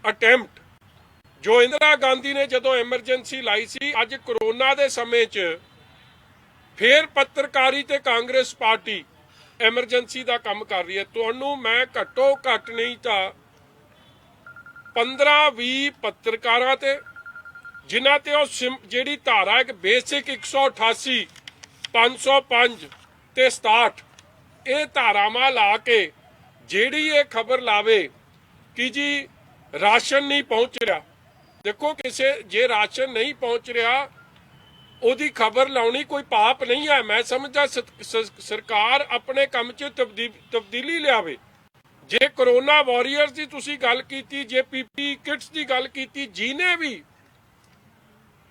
Attempt ਜੋ ਇੰਦਰਾ ਗਾਂਧੀ ਨੇ ਜਦੋਂ ਐਮਰਜੈਂਸੀ ਲਾਈ ਸੀ, ਅੱਜ ਕਰੋਨਾ ਦੇ ਸਮੇਂ 'ਚ ਫਿਰ ਪੱਤਰਕਾਰੀ ਤੇ ਕਾਂਗਰਸ ਪਾਰਟੀ ਐਮਰਜੈਂਸੀ ਦਾ ਕੰਮ ਕਰ ਰਹੀ ਹੈ। ਤੁਹਾਨੂੰ ਮੈਂ ਘੱਟੋ ਘੱਟ ਨਹੀਂ ਤਾਂ 15-20 ਪੱਤਰਕਾਰਾਂ ਤੇ ਜਿਨ੍ਹਾਂ ਤੇ ਉਹ ਜਿਹੜੀ ਧਾਰਾ ਇੱਕ ਬੇਸਿਕ 188 505 ਤੇ 67 ਇਹ ਧਾਰਾਵਾਂ ਲਾ ਕੇ ਜਿਹੜੀ ਇਹ ਖਬਰ ਲਾਵੇ ਕਿ ਜੀ ਰਾਸ਼ਨ ਨਹੀਂ ਪਹੁੰਚ ਰਿਹਾ। ਦੇਖੋ ਕਿਸੇ ਜੇ ਰਾਸ਼ਨ ਨਹੀਂ ਪਹੁੰਚ ਰਿਹਾ ਉਹਦੀ ਖਬਰ ਲਾਉਣੀ ਕੋਈ ਪਾਪ ਨਹੀਂ ਹੈ। ਮੈਂ ਸਮਝਦਾ ਸਰਕਾਰ ਆਪਣੇ ਕੰਮ 'ਚ ਤਬਦੀਲੀ ਲਿਆਵੇ। ਜੇ ਕਰੋਨਾ ਵਾਰੀਅਰਸ ਦੀ ਤੁਸੀਂ ਗੱਲ ਕੀਤੀ, ਜੇ ਪੀਪੀ ਕਿਟਸ ਦੀ ਗੱਲ ਕੀਤੀ, ਜਿਹਨੇ ਵੀ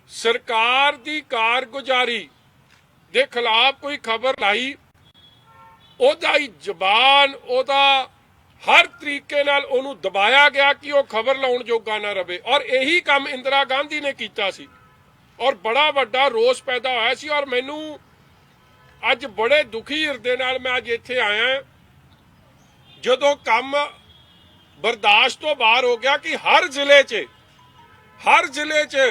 ਸਰਕਾਰ ਦੀ ਕਾਰਗੁਜ਼ਾਰੀ ਦੇ ਖਿਲਾਫ ਕੋਈ ਖਬਰ ਲਾਈ ਉਹਦਾ ਹੀ ਜ਼ਬਾਨ ਉਹਦਾ ਹਰ ਤਰੀਕੇ ਨਾਲ ਉਹਨੂੰ ਦਬਾਇਆ ਗਿਆ ਕਿ ਉਹ ਖਬਰ ਲਾਉਣ ਜੋਗਾ ਨਾ ਰਵੇ। ਔਰ ਇਹੀ ਕੰਮ ਇੰਦਰਾ ਗਾਂਧੀ ਨੇ ਕੀਤਾ ਸੀ ਔਰ ਬੜਾ ਵੱਡਾ ਰੋਸ ਪੈਦਾ ਹੋਇਆ ਸੀ। ਔਰ ਮੈਨੂੰ ਅੱਜ ਬੜੇ ਦੁਖੀ ਹਿਰਦੇ ਨਾਲ ਮੈਂ ਅੱਜ ਇੱਥੇ ਆਇਆ ਜਦੋਂ ਕੰਮ ਬਰਦਾਸ਼ਤ ਤੋਂ ਬਾਹਰ ਹੋ ਗਿਆ ਕਿ ਹਰ ਜ਼ਿਲ੍ਹੇ 'ਚ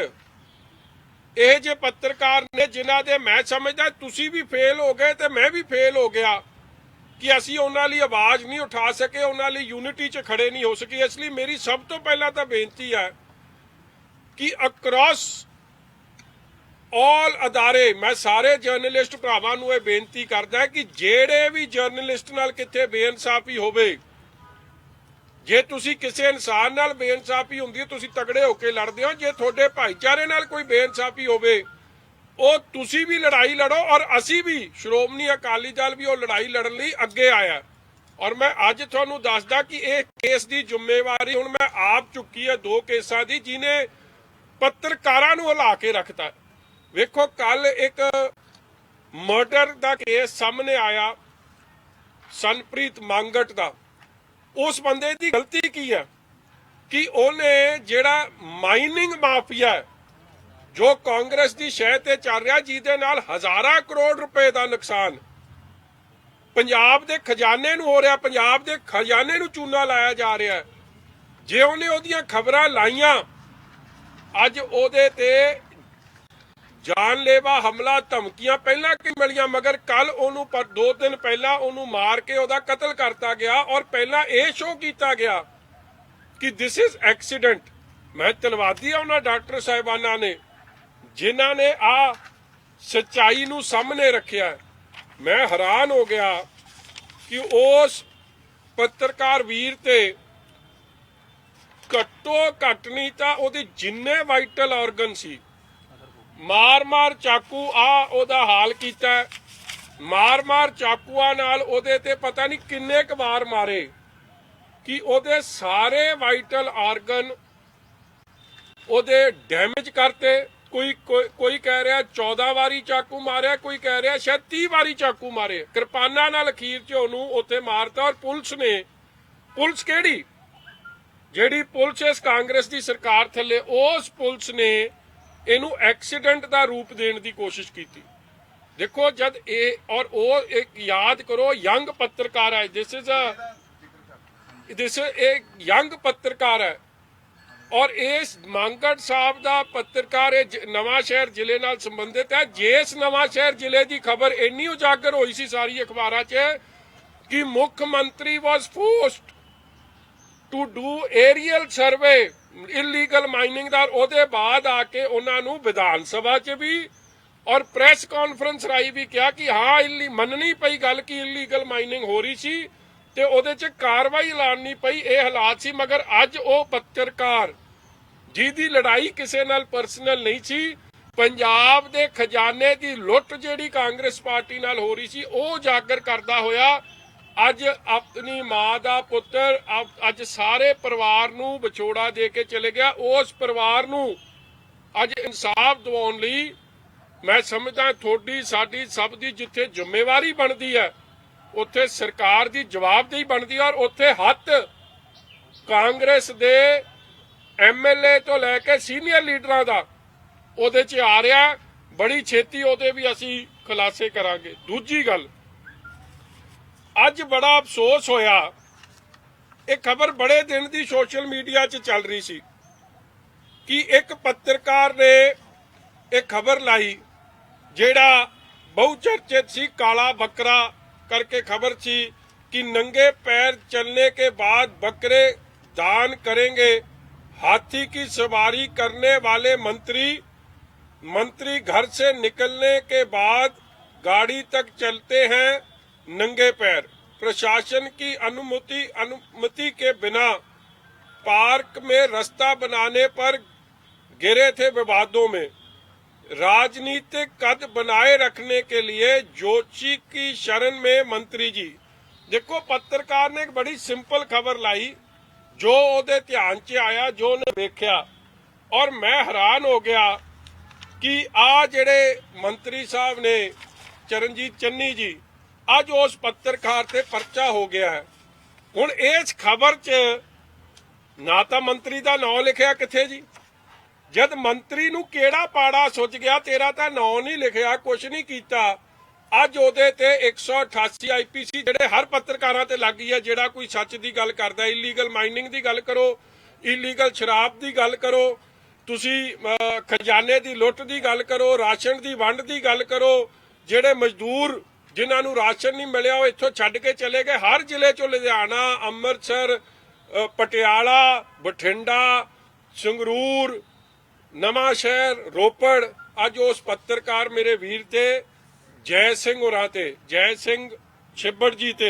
ਇਹ ਜੇ ਪੱਤਰਕਾਰ ਨੇ ਜਿਨ੍ਹਾਂ ਦੇ ਮੈਂ ਸਮਝਦਾ ਤੁਸੀਂ ਵੀ ਫੇਲ ਹੋ ਗਏ ਤੇ ਮੈਂ ਵੀ ਫੇਲ ਹੋ ਗਿਆ ਕਿ ਅਸੀਂ ਉਹਨਾਂ ਲਈ ਆਵਾਜ਼ ਨਹੀਂ ਉਠਾ ਸਕੇ, ਉਹਨਾਂ ਲਈ ਯੂਨਿਟੀ 'ਚ ਖੜੇ ਨਹੀਂ ਹੋ ਸਕੇ। ਇਸ ਲਈ ਮੇਰੀ ਸਭ ਤੋਂ ਪਹਿਲਾਂ ਤਾਂ ਬੇਨਤੀ ਹੈ ਕਿ ਅਕ੍ਰੋਸ ਆਲ ਅਦਾਰੇ ਮੈਂ ਸਾਰੇ ਜਰਨਲਿਸਟ ਭਰਾਵਾਂ ਨੂੰ ਇਹ ਬੇਨਤੀ ਕਰਦਾ ਕਿ ਜਿਹੜੇ ਵੀ ਜਰਨਲਿਸਟ ਨਾਲ ਕਿਤੇ ਬੇਇਨਸਾਫੀ ਹੋਵੇ, ਜੇ ਤੁਸੀਂ ਕਿਸੇ ਇਨਸਾਨ ਨਾਲ ਬੇਇਨਸਾਫੀ ਹੁੰਦੀ ਹੈ ਤੁਸੀਂ ਤਗੜੇ ਹੋ ਕੇ ਲੜਦੇ ਹੋ। ਜੇ ਤੁਹਾਡੇ ਭਾਈਚਾਰੇ ਨਾਲ ਕੋਈ ਬੇਇਨਸਾਫੀ ਹੋਵੇ ਉਹ ਤੁਸੀਂ ਵੀ ਲੜਾਈ ਲੜੋ ਔਰ ਅਸੀਂ ਵੀ ਸ਼੍ਰੋਮਣੀ ਅਕਾਲੀ ਦਲ ਵੀ ਉਹ ਲੜਾਈ ਲੜਨ ਲਈ ਅੱਗੇ ਆਇਆ। ਔਰ ਮੈਂ ਅੱਜ ਤੁਹਾਨੂੰ ਦੱਸਦਾ ਕਿ ਇਹ ਕੇਸ ਦੀ ਜ਼ਿੰਮੇਵਾਰੀ ਹੁਣ ਮੈਂ ਆਪ ਚੁੱਕੀ ਹੈ 2 ਕੇਸਾਂ ਦੀ ਜਿਹਨੇ ਪੱਤਰਕਾਰਾਂ ਨੂੰ ਹਿਲਾ ਕੇ ਰੱਖਤਾ। ਵੇਖੋ ਕੱਲ ਇੱਕ ਮਰਡਰ ਦਾ ਕੇਸ ਸਾਹਮਣੇ ਆਇਆ ਸਨਪ੍ਰੀਤ ਮੰਗਟ ਦਾ। ਉਸ ਬੰਦੇ ਦੀ ਗਲਤੀ ਕੀ ਹੈ ਕਿ ਉਹਨੇ ਜਿਹੜਾ ਮਾਈਨਿੰਗ ਮਾਫੀਆ ਜੋ ਕਾਂਗਰਸ ਦੀ ਸ਼ਹਿ ਤੇ ਚੱਲ ਰਿਹਾ ਜਿਹਦੇ ਨਾਲ ਹਜ਼ਾਰਾਂ ਕਰੋੜ ਰੁਪਏ ਦਾ ਨੁਕਸਾਨ ਪੰਜਾਬ ਦੇ ਖਜ਼ਾਨੇ ਨੂੰ ਹੋ ਰਿਹਾ, ਪੰਜਾਬ ਦੇ ਖਜ਼ਾਨੇ ਨੂੰ ਚੂਨਾ ਲਾਇਆ ਜਾ ਰਿਹਾ, ਜੇ ਉਹਨੇ ਉਹਦੀਆਂ ਖਬਰਾਂ ਲਾਈਆਂ ਅੱਜ ਉਹਦੇ ਤੇ ਜਾਨਲੇਵਾ ਹਮਲਾ ਧਮਕੀਆਂ ਪਹਿਲਾਂ ਕਿ ਮਿਲੀਆਂ ਮਗਰ ਕੱਲ ਉਹਨੂੰ 2 ਦਿਨ ਪਹਿਲਾਂ ਉਹਨੂੰ ਮਾਰ ਕੇ ਉਹਦਾ ਕਤਲ ਕਰਤਾ ਗਿਆ ਔਰ ਪਹਿਲਾਂ ਇਹ ਸ਼ੋਅ ਕੀਤਾ ਗਿਆ ਕਿ ਦਿਸ ਇਜ਼ ਐਕਸੀਡੈਂਟ। ਮੈਂ ਧੰਨਵਾਦੀ ਹਾਂ ਉਹਨਾਂ ਡਾਕਟਰ ਸਾਹਿਬਾਨਾਂ ਨੇ ਜਿਨ੍ਹਾਂ ਨੇ ਆ ਸੱਚਾਈ ਨੂੰ ਸਾਹਮਣੇ ਰੱਖਿਆ। ਮੈਂ ਹੈਰਾਨ ਹੋ ਗਿਆ ਕਿ ਉਸ ਪੱਤਰਕਾਰ ਵੀਰ ਤੇ ਘੱਟੋ ਘੱਟ ਨਹੀਂ ਤਾਂ ਉਹਦੇ ਜਿੰਨੇ ਵਾਈਟਲ ਆਰਗਨ ਸੀ ਮਾਰ ਚਾਕੂ ਉਹਦਾ ਹਾਲ ਕੀਤਾ। ਮਾਰ ਚਾਕੂਆਂ ਨਾਲ ਉਹਦੇ ਤੇ ਪਤਾ ਨਹੀਂ ਕਿੰਨੇ ਕੁ ਵਾਰ ਮਾਰੇ ਕਿ ਉਹਦੇ ਸਾਰੇ ਵਾਈਟਲ ਆਰਗਨ ਉਹਦੇ ਡੈਮੇਜ ਕਰਤੇ। ਕੋਈ ਕਹਿ ਰਿਹਾ 14 ਵਾਰੀ ਚਾਕੂ ਮਾਰਿਆ, ਕੋਈ ਕਹਿ ਰਿਹਾ ਸ਼ਾਇਦ 30 ਵਾਰੀ ਚਾਕੂ ਮਾਰੇ। ਕਿਰਪਾਨਾਂ ਨਾਲ ਅਖੀਰ 'ਚ ਉਹਨੂੰ ਉੱਥੇ ਮਾਰਤਾ। ਔਰ ਪੁਲਿਸ ਕਿਹੜੀ ਜਿਹੜੀ ਪੁਲਿਸ ਇਸ ਕਾਂਗਰਸ ਦੀ ਸਰਕਾਰ ਥੱਲੇ ਉਸ ਪੁਲਿਸ ਨੇ ਇਹਨੂੰ ਐਕਸੀਡੈਂਟ ਦਾ ਰੂਪ ਦੇਣ ਦੀ ਕੋਸ਼ਿਸ਼ ਕੀਤੀ। ਦੇਖੋ ਜਦ ਇਹ ਔਰ ਉਹ ਇੱਕ ਯਾਦ ਕਰੋ ਯੰਗ ਪੱਤਰਕਾਰ ਹੈ, ਦਿਸ ਇਹ ਯੰਗ ਪੱਤਰਕਾਰ ਹੈ ਔਰ ਇਸ ਮੰਗੜ ਸਾਹਿਬ ਦਾ ਪੱਤਰਕਾਰ ਨਵਾਂ ਸ਼ਹਿਰ ਜ਼ਿਲ੍ਹੇ ਨਾਲ ਸੰਬੰਧਿਤ ਹੈ। ਜਿਸ ਨਵਾਂ ਸ਼ਹਿਰ ਜ਼ਿਲ੍ਹੇ ਦੀ ਖਬਰ ਇੰਨੀ ਉਜਾਗਰ ਹੋਈ ਸੀ ਸਾਰੀ ਅਖਬਾਰਾਂ 'ਚ ਕਿ ਮੁੱਖ ਮੰਤਰੀ was forced to do aerial survey illegal mining ਦਾ, ਉਹਦੇ ਬਾਅਦ ਆ ਕੇ ਉਹਨਾਂ ਨੂੰ ਵਿਧਾਨ ਸਭਾ 'ਚ ਵੀ ਔਰ ਪ੍ਰੈਸ ਕਾਨਫਰੰਸ ਰਾਹੀਂ ਵੀ ਕਿਹਾ ਕਿ ਹਾਂ ਮੰਨਣੀ ਪਈ ਗੱਲ ਕਿ ਇਲੀਗਲ ਮਾਈਨਿੰਗ ਹੋ ਰਹੀ ਸੀ ਤੇ ਉਹਦੇ 'ਚ ਕਾਰਵਾਈ ਐਲਾਨਣੀ ਪਈ। ਇਹ ਹਾਲਾਤ ਸੀ ਮਗਰ ਅੱਜ ਉਹ ਪੱਤਰਕਾਰ ਜਿਹਦੀ ਲੜਾਈ ਕਿਸੇ ਨਾਲ ਪਰਸਨਲ ਨਹੀਂ ਸੀ, ਪੰਜਾਬ ਦੇ ਖਜ਼ਾਨੇ ਦੀ ਲੁੱਟ ਜਿਹੜੀ ਕਾਂਗਰਸ ਪਾਰਟੀ ਨਾਲ ਹੋ ਰਹੀ ਸੀ ਉਹ ਉਜਾਗਰ ਕਰਦਾ ਹੋਇਆ ਅੱਜ ਆਪਣੀ ਮਾਂ ਦਾ ਪੁੱਤਰ ਅੱਜ ਸਾਰੇ ਪਰਿਵਾਰ ਨੂੰ ਵਿਛੋੜਾ ਦੇ ਕੇ ਚਲੇ ਗਿਆ। ਉਸ ਪਰਿਵਾਰ ਨੂੰ ਅੱਜ ਇਨਸਾਫ ਦਿਵਾਉਣ ਲਈ ਮੈਂ ਸਮਝਦਾ ਤੁਹਾਡੀ ਸਾਡੀ ਸਭ ਦੀ ਜਿੱਥੇ ਜ਼ਿੰਮੇਵਾਰੀ ਬਣਦੀ ਹੈ ਉੱਥੇ ਸਰਕਾਰ ਦੀ ਜਵਾਬਦੇਹੀ ਬਣਦੀ ਹੈ। ਔਰ ਉੱਥੇ ਹੱਥ ਕਾਂਗਰਸ ਦੇ ਐਮਐਲਏ ਤੋਂ ਲੈ ਕੇ ਸੀਨੀਅਰ ਲੀਡਰਾਂ ਦਾ ਉਹਦੇ 'ਚ ਆ ਰਿਹਾ। ਬੜੀ ਛੇਤੀ ਉਹਦੇ ਵੀ ਅਸੀਂ ਖੁਲਾਸੇ ਕਰਾਂਗੇ। ਦੂਜੀ ਗੱਲ, ਅੱਜ ਬੜਾ ਅਫਸੋਸ ਹੋਇਆ ਇਹ ਖਬਰ ਬੜੇ ਦਿਨ ਦੀ ਸੋਸ਼ਲ ਮੀਡੀਆ 'ਚ ਚੱਲ ਰਹੀ ਸੀ ਕਿ ਇੱਕ ਪੱਤਰਕਾਰ ਨੇ ਇਹ ਖਬਰ ਲਾਈ, ਜਿਹੜਾ ਬਹੁ ਚਰਚਿਤ ਸੀ, काला बकरा करके खबर थी कि नंगे पैर चलने के बाद बकरे दान करेंगे। हाथी की सवारी करने वाले मंत्री घर से निकलने के बाद गाड़ी तक चलते हैं नंगे पैर। प्रशासन की अनुमति के बिना पार्क में रास्ता बनाने पर गिरे थे विवादों में। राजनीतिक कद बनाए रखने के लिए जोशी की शरण में मंत्री जी। देखो, पत्रकार ने एक बड़ी सिंपल खबर लाई, जो ਉਹਦੇ ਧਿਆਨ 'ਚ ਆਇਆ, ਜੋ ਉਹਨੇ ਵੇਖਿਆ, ਔਰ ਮੈਂ ਹੈਰਾਨ ਹੋ ਗਿਆ ਕਿ ਆ ਜਿਹੜੇ ਮੰਤਰੀ ਸਾਹਿਬ ਨੇ ਚਰਨਜੀਤ ਚੰਨੀ ਜੀ, ਅੱਜ ਉਸ ਪੱਤਰਕਾਰ ਤੇ ਪਰਚਾ ਹੋ ਗਿਆ ਹੈ। ਹੁਣ ਇਸ ਖਬਰ 'ਚ ਨਾ ਤਾਂ ਮੰਤਰੀ ਦਾ ਨਾਮ ਲਿਖਿਆ ਕਿੱਥੇ ਜੀ, जद मंत्री नूं केड़ा पाड़ा सुझ गया, तेरा तां नाम नहीं लिखिया, कुछ नहीं कीता। अज ओहदे ते 188 IPC ਜਿਹੜੇ हर पत्रकारां ते लग गई है। ਜਿਹੜਾ कोई सच की गल करदा, इलीगल माइनिंग की गल करो, इलीगल शराब की गल करो, तुसी खजाने की लुट की गल करो, राशन की वंड की गल करो, ਜਿਹੜੇ मजदूर जिन्हां नूं राशन नहीं मिलिया ਉਹ ਇੱਥੋਂ ਛੱਡ ਕੇ ਚਲੇ गए। हर ਜ਼ਿਲ੍ਹੇ चों लुधियाना, ਅੰਮ੍ਰਿਤਸਰ, पटियाला, बठिंडा, संगरूर, नवां शहर, रोपड़, अज उस पत्रकार मेरे वीर ते जय सिंह होरां ते, जय सिंह छिब्बड़ जी ते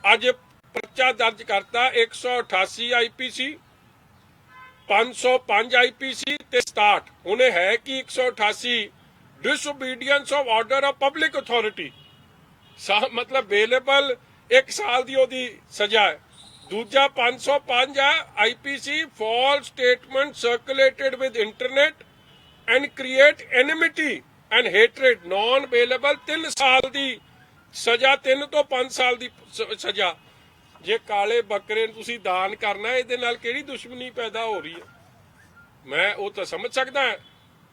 अज परचा दर्ज करता। 188 IPC, 505 IPC ते 67 उन्हें है कि 188 disobedience of order of public authority, मतलब बेलेबल 1 साल दी ओदी सजा है। दूजा 505 है IPC, false statement circulated with internet and create enmity and hatred, non bailable 3 साल दी सजा, 3 ਤੋਂ 5 साल दी सजा। जे काले बकरे तुसी दान करना, ਇਹਦੇ ਨਾਲ ਕਿਹੜੀ ਦੁਸ਼ਮਣੀ ਪੈਦਾ ਹੋ ਰਹੀ ਹੈ। मैं ਉਹ ਤਾਂ ਸਮਝ ਸਕਦਾ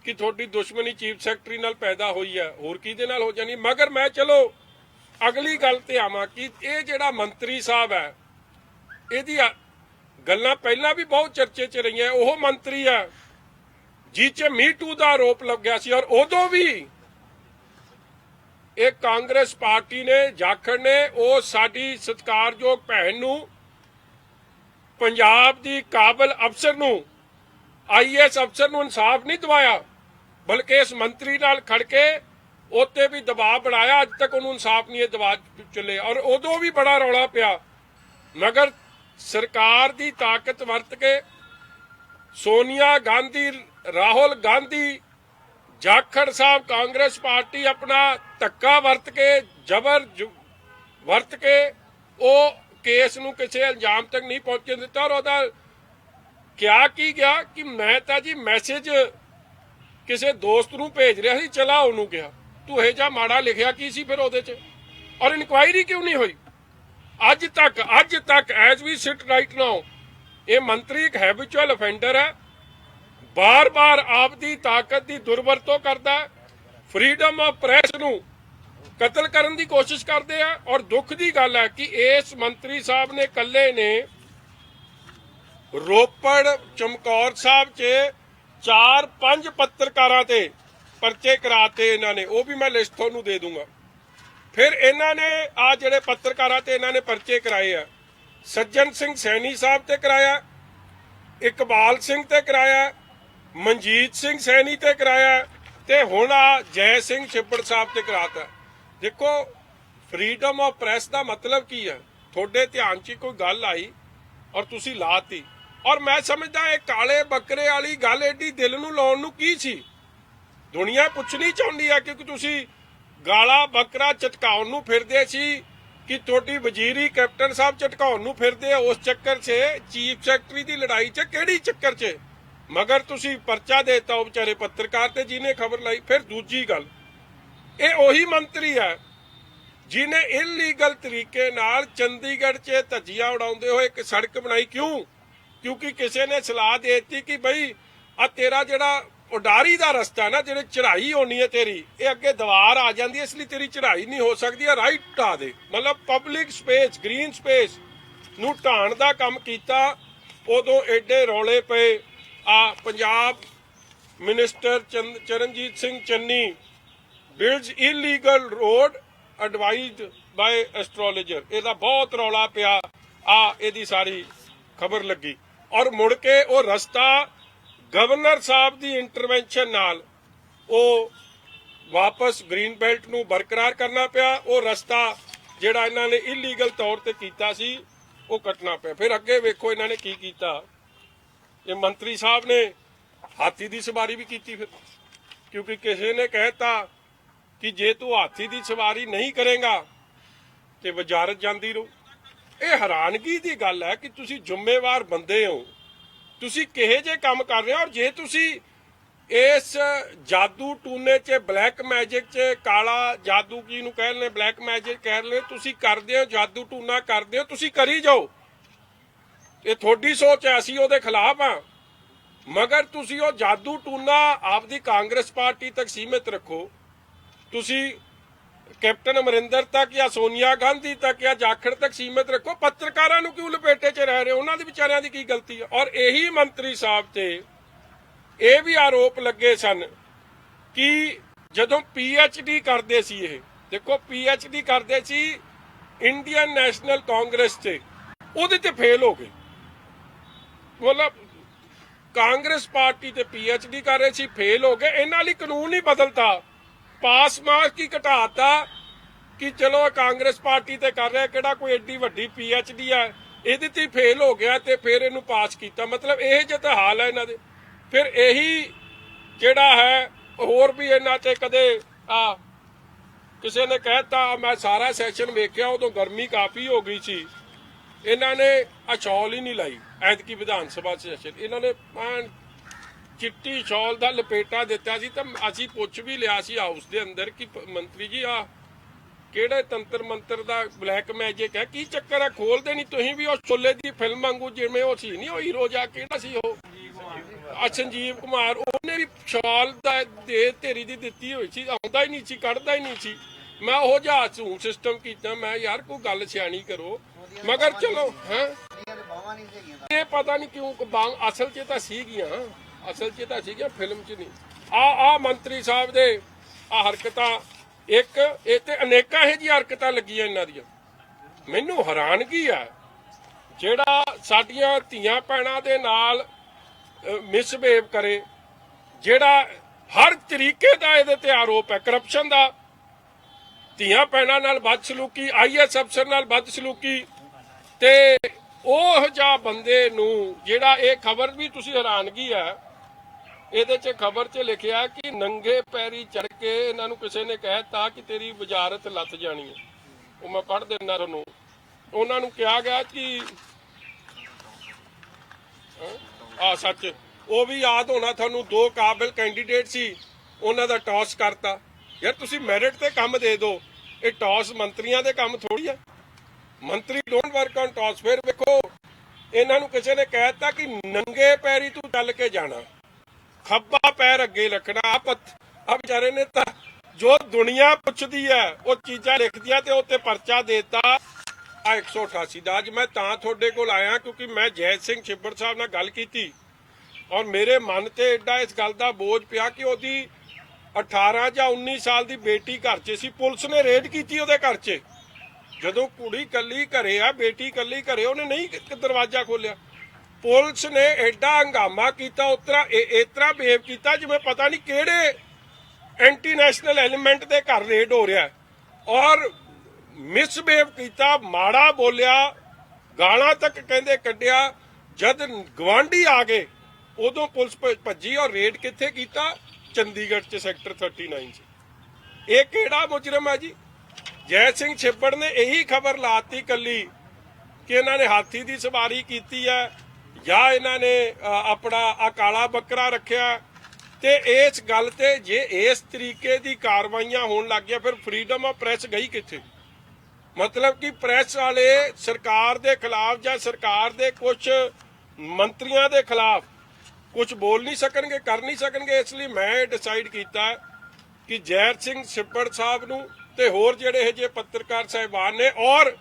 ਕਿ ਤੁਹਾਡੀ ਦੁਸ਼ਮਣੀ ਚੀਫ ਸੈਕਟਰੀ ਨਾਲ ਪੈਦਾ ਹੋਈ ਹੈ, ਹੋਰ ਕਿਹਦੇ ਨਾਲ ਹੋ ਜਾਣੀ। ਮਗਰ ਮੈਂ ਚਲੋ ਅਗਲੀ ਗੱਲ ਤੇ ਆਵਾਂ ਕਿ ਇਹ ਜਿਹੜਾ ਮੰਤਰੀ ਸਾਹਿਬ ਹੈ, ਇਹਦੀ ਗੱਲਾਂ ਪਹਿਲਾਂ ਵੀ ਬਹੁਤ ਚਰਚੇ 'ਚ ਰਹੀਆਂ। ਉਹ ਮੰਤਰੀ ਆ ਜਿਹ 'ਚ ਮੀ ਟੂ ਦਾ ਆਰੋਪ ਲੱਗਿਆ ਸੀ, ਔਰ ਉਦੋਂ ਵੀ ਇਹ ਕਾਂਗਰਸ ਪਾਰਟੀ ਨੇ, ਜਾਖੜ ਨੇ, ਉਹ ਸਾਡੀ ਸਤਿਕਾਰਯੋਗ ਭੈਣ ਨੂੰ, ਪੰਜਾਬ ਦੀ ਕਾਬਲ ਅਫਸਰ ਨੂੰ, IAS ਅਫਸਰ ਨੂੰ ਇਨਸਾਫ ਨਹੀਂ ਦਿਵਾਇਆ, ਬਲਕਿ ਇਸ ਮੰਤਰੀ ਨਾਲ ਖੜ ਕੇ ਉੱਤੇ ਵੀ ਦਬਾਅ ਬਣਾਇਆ। ਅੱਜ ਤੱਕ ਉਹਨੂੰ ਇਨਸਾਫ ਨਹੀਂ ਦਵਾ ਚੱਲੇ, ਔਰ ਉਦੋਂ ਵੀ ਬੜਾ ਰੌਲਾ ਪਿਆ। ਮਗਰ सरकार की ताकत वरत के सोनिया गांधी, राहुल गांधी, जाखड़ साहब, कांग्रेस पार्टी अपना धक्का वरत के, जबर वरत के वो केस नूं किसी इल्जाम तक नहीं पहुंचने दिता। और ओहदा क्या की गया कि मैं तां जी मैसेज किसी दोस्त नूं भेज रहा सी, चला उहनूं कहा तू इह जिहा माड़ा लिखिया की सी फिर ओहदे च, और इनकुआयरी क्यों नहीं हुई ਅੱਜ तक as we sit right now. ये मंत्री एक हैबिचुअल ऑफेंडर है, बार बार आपदी ताकत की दुरवरतों करता है, फ्रीडम ऑफ प्रेस नूं कतल करने की कोशिश करते हैं। और दुख की गल है कि इस मंत्री साहब ने कल्ले ने रोपड़, चमकौर साहब च 4-5 पत्रकारां ते परचे कराते इन्होंने, वो भी मैं लिस्ट तुहानूं दे दूंगा। फिर इन्होंने आ ਜਿਹੜੇ पत्रकारां ते इन्होंने परचे कराए आ, सज्जन सिंह सैनी साहब ते कराया, इकबाल सिंह ते कराया, मनजीत सिंह सैनी ते कराया, ते हुण आ जय सिंह छिब्बड़ साहब ते कराता। देखो, फ्रीडम ऑफ प्रेस का मतलब की है। थोड़े ध्यान च कोई गल आई और तुसी लाती, और मैं समझदा ये काले बकरे वाली गल एडी दिल नूं लाउण नूं की सी, दुनिया पुछनी चाहुंदी है। क्योंकि तुसी गाला बकरा झटकाउण नूं फिरदे सी कि तुहाडी वजीरी कैप्टन साहब झटकाउण नूं फिरदे, उस चक्कर 'च चीफ सैकटरी की लड़ाई 'च किहड़ी चक्कर 'च, मगर तुसी परचा देता वो बेचारे पत्रकार ते जिन्हें खबर लाई। फिर दूजी गल, ये उही मंत्री है जिन्हें इलीगल तरीके नाल चंडीगढ़ 'च धज्जियां उड़ाउंदे होए एक सड़क बनाई। क्यों? क्योंकि किसी ने सलाह दे दी कि बई आ तेरा जिहड़ा उडारी का रस्ता ना, जिहड़ी चढ़ाई होनी है तेरी, ये अगे दीवार आ जाती है, इसलिए तेरी चढ़ाई नहीं हो सकती, राइट ढा दे। मतलब पब्लिक स्पेस, ग्रीन स्पेस, ਨੂੰ ਢਾਣ ਦਾ ਕੰਮ ਕੀਤਾ ਉਦੋਂ ਐਡੇ ਰੌਲੇ ਪਏ। ਆ Punjab minister Charanjit Singh Channi builds illegal road advised by astrologer, ਇਹਦਾ ਬਹੁਤ ਰੌਲਾ ਪਿਆ। ਇਹਦੀ ਸਾਰੀ ਖਬਰ ਲੱਗੀ ਔਰ ਮੁੜ ਕੇ ਉਹ ਰਸਤਾ ਗਵਰਨਰ ਸਾਹਿਬ ਦੀ ਇੰਟਰਵੈਂਸ਼ਨ ਨਾਲ ਉਹ ਵਾਪਸ ਗ੍ਰੀਨ ਬੈਲਟ ਨੂੰ ਬਰਕਰਾਰ ਕਰਨਾ ਪਿਆ। ਉਹ ਰਸਤਾ ਜਿਹੜਾ ਇਹਨਾਂ ਨੇ ਇਲੀਗਲ ਤੌਰ ਤੇ ਕੀਤਾ ਸੀ ਉਹ ਕੱਟਣਾ ਪਿਆ। ਫਿਰ ਅੱਗੇ ਵੇਖੋ ਇਹਨਾਂ ਨੇ ਕੀ ਕੀਤਾ। ਇਹ ਮੰਤਰੀ ਸਾਹਿਬ ਨੇ ਹਾਥੀ ਦੀ ਸਵਾਰੀ ਵੀ ਕੀਤੀ ਫਿਰ, ਕਿਉਂਕਿ ਕਿਸੇ ਨੇ ਕਹਿਤਾ ਕਿ ਜੇ ਤੂੰ ਹਾਥੀ ਦੀ ਸਵਾਰੀ ਨਹੀਂ ਕਰੇਗਾ ਤੇ ਵਜ਼ਾਰਤ ਜਾਂਦੀ ਰਹੂ। ਇਹ ਹੈਰਾਨਗੀ ਦੀ ਗੱਲ ਹੈ ਕਿ ਤੁਸੀਂ ਜ਼ਿੰਮੇਵਾਰ ਬੰਦੇ ਹੋ, ਤੁਸੀਂ ਕਿਹੇ ਜੇ ਕੰਮ ਕਰ ਰਹੇ ਹੋ। ਔਰ ਜੇ ਤੁਸੀਂ ਇਸ ਜਾਦੂ ਟੂਨੇ 'ਚ ਬਲੈਕ ਮੈਜਿਕ 'ਚ ਕਾਲਾ ਜਾਦੂ ਕੀ ਨੂੰ ਕਹਿ ਲੈਣੇ ਬਲੈਕ ਮੈਜਿਕ ਕਹਿ ਲੈਣੇ, ਤੁਸੀਂ ਕਰਦੇ ਹੋ ਜਾਦੂ ਟੂਨਾ ਕਰਦੇ ਹੋ, ਤੁਸੀਂ ਕਰੀ ਜਾਓ। ਇਹ ਤੁਹਾਡੀ ਸੋਚ ਹੈ, ਅਸੀਂ ਉਹਦੇ ਖਿਲਾਫ ਆ, ਮਗਰ ਤੁਸੀਂ ਉਹ ਜਾਦੂ ਟੂਨਾ ਆਪਦੀ ਕਾਂਗਰਸ ਪਾਰਟੀ ਤੱਕ ਸੀਮਿਤ ਰੱਖੋ। ਤੁਸੀਂ ਕੈਪਟਨ ਅਮਰਿੰਦਰ ਤੱਕ ਜਾਂ ਸੋਨੀਆ ਗਾਂਧੀ ਤੱਕ ਜਾਂ ਜਾਖੜ ਤੱਕ ਸੀਮਿਤ ਰੱਖੋ। ਪੱਤਰਕਾਰਾਂ ਨੂੰ ਕਿਉਂ ਲਪੇਟੇ 'ਚ ਰਹਿ ਰਹੇ? ਉਹਨਾਂ ਦੇ ਵਿਚਾਰਿਆਂ ਦੀ ਕੀ ਗਲਤੀ ਹੈ? ਔਰ ਇਹੀ ਮੰਤਰੀ ਸਾਹਿਬ ਤੇ ਇਹ ਵੀ ਆਰੋਪ ਲੱਗੇ ਸਨ ਕਿ ਜਦੋਂ PhD ਕਰਦੇ ਸੀ, ਇਹ ਦੇਖੋ PhD ਕਰਦੇ ਸੀ ਇੰਡੀਅਨ ਨੈਸ਼ਨਲ ਕਾਂਗਰਸ ਤੇ, ਉਹਦੇ ਤੇ ਫੇਲ ਹੋ ਗਏ। ਮਤਲਬ ਕਾਂਗਰਸ ਪਾਰਟੀ ਤੇ PhD ਕਰ ਰਹੇ ਸੀ, ਫੇਲ ਹੋ ਗਏ। ਇਹਨਾਂ ਲਈ ਕਾਨੂੰਨ ਹੀ ਬਦਲਤਾ, ਪਾਸ ਮਾਰਕ ਹੀ ਘਟਾਤਾ ਕਿ ਚਲੋ ਕਾਂਗਰਸ ਪਾਰਟੀ ਤੇ ਕਰ ਰਿਹਾ, ਕਿਹੜਾ ਕੋਈ ਏਡੀ ਵੱਡੀ PhD ਹੈ, ਇਹਦੇ ਤੇ ਫੇਲ ਹੋ ਗਿਆ ਤੇ ਫਿਰ ਇਹਨੂੰ ਪਾਸ ਕੀਤਾ। ਮਤਲਬ ਇਹ ਜਿਹਾ ਤਾਂ ਹਾਲ ਹੈ ਇਹਨਾਂ ਦੇ। ਫਿਰ ਇਹੀ ਜਿਹੜਾ ਹੈ ਹੋਰ ਵੀ ਇਹਨਾਂ ਤੇ ਕਦੇ ਕਿਸੇ ਨੇ ਕਹਿਤਾ, ਮੈਂ ਸਾਰਾ ਸੈਸ਼ਨ ਵੇਖਿਆ ਉਦੋਂ ਗਰਮੀ ਕਾਫੀ ਹੋ ਗਈ ਸੀ, ਇਹਨਾਂ ਨੇ ਸ਼ਾਲ ਹੀ ਨਹੀਂ ਲਾਈ ਐਤਕੀ ਵਿਧਾਨ ਸਭਾ ਸੈਸ਼ਨ। ਇਹਨਾਂ ਨੇ ਚਿੱਟੀ ਸ਼ਾਲ ਦਾ ਲਪੇਟਾ ਦਿੱਤਾ ਸੀ। ਤਾਂ ਅਸੀਂ ਪੁੱਛ ਵੀ ਲਿਆ ਸੀ ਹਾਊਸ ਦੇ ਅੰਦਰ ਕਿ ਮੰਤਰੀ ਜੀ ਕਿਹੜੇ ਤੰਤਰ ਮੰਤਰ ਦਾ ਬਲੈਕ ਮੈਜਿਕ ਹੈ, ਕੀ ਚੱਕਰ ਹੈ, ਖੋਲਦੇ ਨਹੀਂ ਤੁਸੀਂ ਵੀ? ਉਹ ਛੋਲੇ ਦੀ ਫਿਲਮ ਵਾਂਗੂ ਜਿਵੇਂ ਉਹ ਸੀ ਨਹੀਂ, ਉਹ ਹੀਰੋ ਜਾ ਕਿਹੜਾ ਸੀ ਉਹ ਸੰਜੀਵ ਕੁਮਾਰ, ਉਹਨੇ ਵੀ ਸ਼ਾਲ ਦਾ ਦੇ ਢੇਰੀ ਦੀ ਦਿੱਤੀ ਹੋਈ ਸੀ, ਆਉਂਦਾ ਹੀ ਨਹੀਂ ਸੀ, ਕੱਢਦਾ ਹੀ ਨਹੀਂ ਸੀ। ਮੈਂ ਉਹ ਜਿਹਾ ਸਿਸਟਮ ਕੀਤਾ, ਮੈਂ ਯਾਰ ਕੋਈ ਗੱਲ ਸਿਆਣੀ ਕਰੋ। ਮਗਰ ਚਲੋ ਇਹ ਪਤਾ ਨਹੀਂ ਕਿਉਂ ਅਸਲ 'ਚ ਤਾਂ ਸੀਗੀਆਂ, ਫਿਲਮ 'ਚ ਨਹੀਂ। ਆ ਮੰਤਰੀ ਸਾਹਿਬ ਦੇ ਹਰਕਤਾਂ, ਇੱਕ ਇਹ ਤੇ ਅਨੇਕਾਂ ਇਹੋ ਜਿਹੀਆਂ ਹਰਕਤਾਂ ਲੱਗੀਆਂ ਇਹਨਾਂ ਦੀਆਂ। ਮੈਨੂੰ ਹੈਰਾਨਗੀ ਆ ਜਿਹੜਾ ਸਾਡੀਆਂ ਧੀਆਂ ਭੈਣਾਂ ਦੇ ਨਾਲ ਮਿਸਬਿਹੇਵ ਕਰੇ, ਜਿਹੜਾ ਹਰ ਤਰੀਕੇ ਦਾ ਇਹਦੇ ਤੇ ਆਰੋਪ ਹੈ ਕਰਪਸ਼ਨ ਦਾ, ਧੀਆਂ ਭੈਣਾਂ ਨਾਲ ਬਦਸਲੂਕੀ, IAS ਅਫਸਰ ਨਾਲ ਬਦਸਲੂਕੀ। ਤੇ ਉਹ ਜਿਹਾ ਬੰਦੇ ਨੂੰ ਜਿਹੜਾ ਇਹ ਖਬਰ ਵੀ ਤੁਸੀਂ ਹੈਰਾਨਗੀ ਹੈ, ਇਹਦੇ 'ਚ ਖਬਰ 'ਚ ਲਿਖਿਆ ਕਿ ਨੰਗੇ ਪੈਰੀ ਚੜ ਕੇ ਇਹਨਾਂ ਨੂੰ ਕਿਸੇ ਨੇ ਕਹਿਤਾ ਕਿ ਤੇਰੀ ਵਜ਼ਾਰਤ ਲੱਥ ਜਾਣੀ ਹੈ। ਉਹ ਮੈਂ ਪੜ੍ਹ ਦਿੰਦਾ ਤੁਹਾਨੂੰ। ਉਹਨਾਂ ਨੂੰ ਕਿਹਾ ਗਿਆ ਕਿ ਸੱਚ ਉਹ ਵੀ ਯਾਦ ਹੋਣਾ ਤੁਹਾਨੂੰ, 2 ਕਾਬਿਲ ਕੈਂਡੀਡੇਟ ਸੀ, ਉਹਨਾਂ ਦਾ ਟੌਸ ਕਰਤਾ। ਯਾਰ ਤੁਸੀਂ ਮੈਰਿਟ ਤੇ ਕੰਮ ਦੇ ਦਿਓ, ਇਹ ਟੌਸ ਮੰਤਰੀਆਂ ਦੇ ਕੰਮ ਥੋੜੀ ਆ। ਮੰਤਰੀ ਡੋਂਟ ਵਰਕ ਔਨ ਟੌਸ। ਫਿਰ ਵੇਖੋ ਇਹਨਾਂ ਨੂੰ ਕਿਸੇ ਨੇ ਕਹਿਤਾ ਕਿ ਨੰਗੇ ਪੈਰੀ ਤੂੰ ਚੱਲ ਕੇ ਜਾਣਾ, ਖੱਬਾ ਪੈਰ ਅੱਗੇ ਰੱਖਣਾ। ਆ ਵਿਚਾਰੇ ਨੇ ਤਾਂ ਜੋ ਦੁਨੀਆ ਪੁੱਛਦੀ ਹੈ ਉਹ ਚੀਜ਼ਾਂ ਲਿਖਦੀਆਂ ਤੇ ਉੱਤੇ ਪਰਚਾ ਦੇਤਾ 188 ਦਾ। ਅੱਜ ਮੈਂ ਤਾਂ ਤੁਹਾਡੇ ਕੋਲ ਆਇਆ ਕਿਉਂਕਿ ਮੈਂ ਜੈ ਸਿੰਘ ਛਿੱਬੜ ਸਾਹਿਬ ਨਾਲ ਗੱਲ ਕੀਤੀ ਔਰ ਮੇਰੇ ਮਨ ਤੇ ਐਡਾ ਇਸ ਗੱਲ ਦਾ ਬੋਝ ਪਿਆ ਕਿ ਉਹਦੀ 18 ਜਾਂ 19 ਸਾਲ ਦੀ ਬੇਟੀ ਘਰ 'ਚ ਸੀ, ਪੁਲਿਸ ਨੇ ਰੇਡ ਕੀਤੀ ਉਹਦੇ ਘਰ 'ਚ। ਜਦੋਂ ਕੁੜੀ ਕੱਲੀ ਘਰੇ ਆ, ਬੇਟੀ ਕੱਲੀ ਘਰੇ, ਉਹਨੇ ਨਹੀਂ ਦਰਵਾਜ਼ਾ ਖੋਲਿਆ। ਪੁਲਿਸ ਨੇ ਐਡਾ ਹੰਗਾਮਾ ਕੀਤਾ, ਇਸ ਤਰ੍ਹਾਂ ਬਿਹੇਵ ਕੀਤਾ ਜਿਵੇਂ ਪਤਾ ਨਹੀਂ ਕਿਹੜੇ ਐਂਟੀ ਨੈਸ਼ਨਲ ਐਲੀਮੈਂਟ ਦੇ ਘਰ ਰੇਡ ਹੋ ਰਿਹਾ, ਔਰ ਮਿਸਬਿਹੇਵ ਕੀਤਾ, ਮਾੜਾ ਬੋਲਿਆ, ਗਾਲਾਂ ਤੱਕ ਕਹਿੰਦੇ ਕੱਢਿਆ। ਜਦ ਗਵਾਂਢੀ ਆ ਗਏ ਉਦੋਂ ਪੁਲਿਸ ਭੱਜੀ ਔਰ ਰੇਡ ਕਿੱਥੇ ਕੀਤਾ? ਚੰਡੀਗੜ੍ਹ 'ਚ ਸੈਕਟਰ 39 'ਚ। ਇਹ ਕਿਹੜਾ ਮੁਜਰਮ ਹੈ ਜੀ? ਜੈ ਸਿੰਘ ਛਿੱਬੜ ਨੇ ਇਹੀ ਖਬਰ ਲਾਤੀ ਕੱਲੀ ਕਿ ਇਹਨਾਂ ਨੇ ਹਾਥੀ ਦੀ ਸਵਾਰੀ ਕੀਤੀ ਹੈ ਜਾਂ ਇਹਨਾਂ ਨੇ ਆਪਣਾ ਕਾਲਾ ਬੱਕਰਾ ਰੱਖਿਆ। ਤੇ ਇਸ ਗੱਲ ਤੇ ਜੇ ਇਸ ਤਰੀਕੇ ਦੀ ਕਾਰਵਾਈਆਂ ਹੋਣ ਲੱਗ ਗਿਆ ਫਿਰ ਫਰੀडम ਆਫ ਪ੍ਰੈਸ ਗਈ ਕਿੱਥੇ? ਮਤਲਬ ਕਿ ਪ੍ਰੈਸ ਵਾਲੇ ਸਰਕਾਰ ਦੇ ਖਿਲਾਫ ਜਾਂ ਸਰਕਾਰ ਦੇ ਕੁਝ ਮੰਤਰੀਆਂ ਦੇ ਖਿਲਾਫ ਕੁਝ ਬੋਲ ਨਹੀਂ ਸਕਣਗੇ, ਕਰ ਨਹੀਂ ਸਕਣਗੇ। ਇਸ ਲਈ ਮੈਂ ਡਿਸਾਈਡ ਕੀਤਾ ਕਿ ਜੈ ਸਿੰਘ ਛਿੱਬੜ ਸਾਹਿਬ ਨੂੰ ਤੇ ਹੋਰ ਜਿਹੜੇ ਇਹ ਜਿਹੇ ਪੱਤਰਕਾਰ ਸਾਹਿਬਾਨ ਨੇ ਔਰ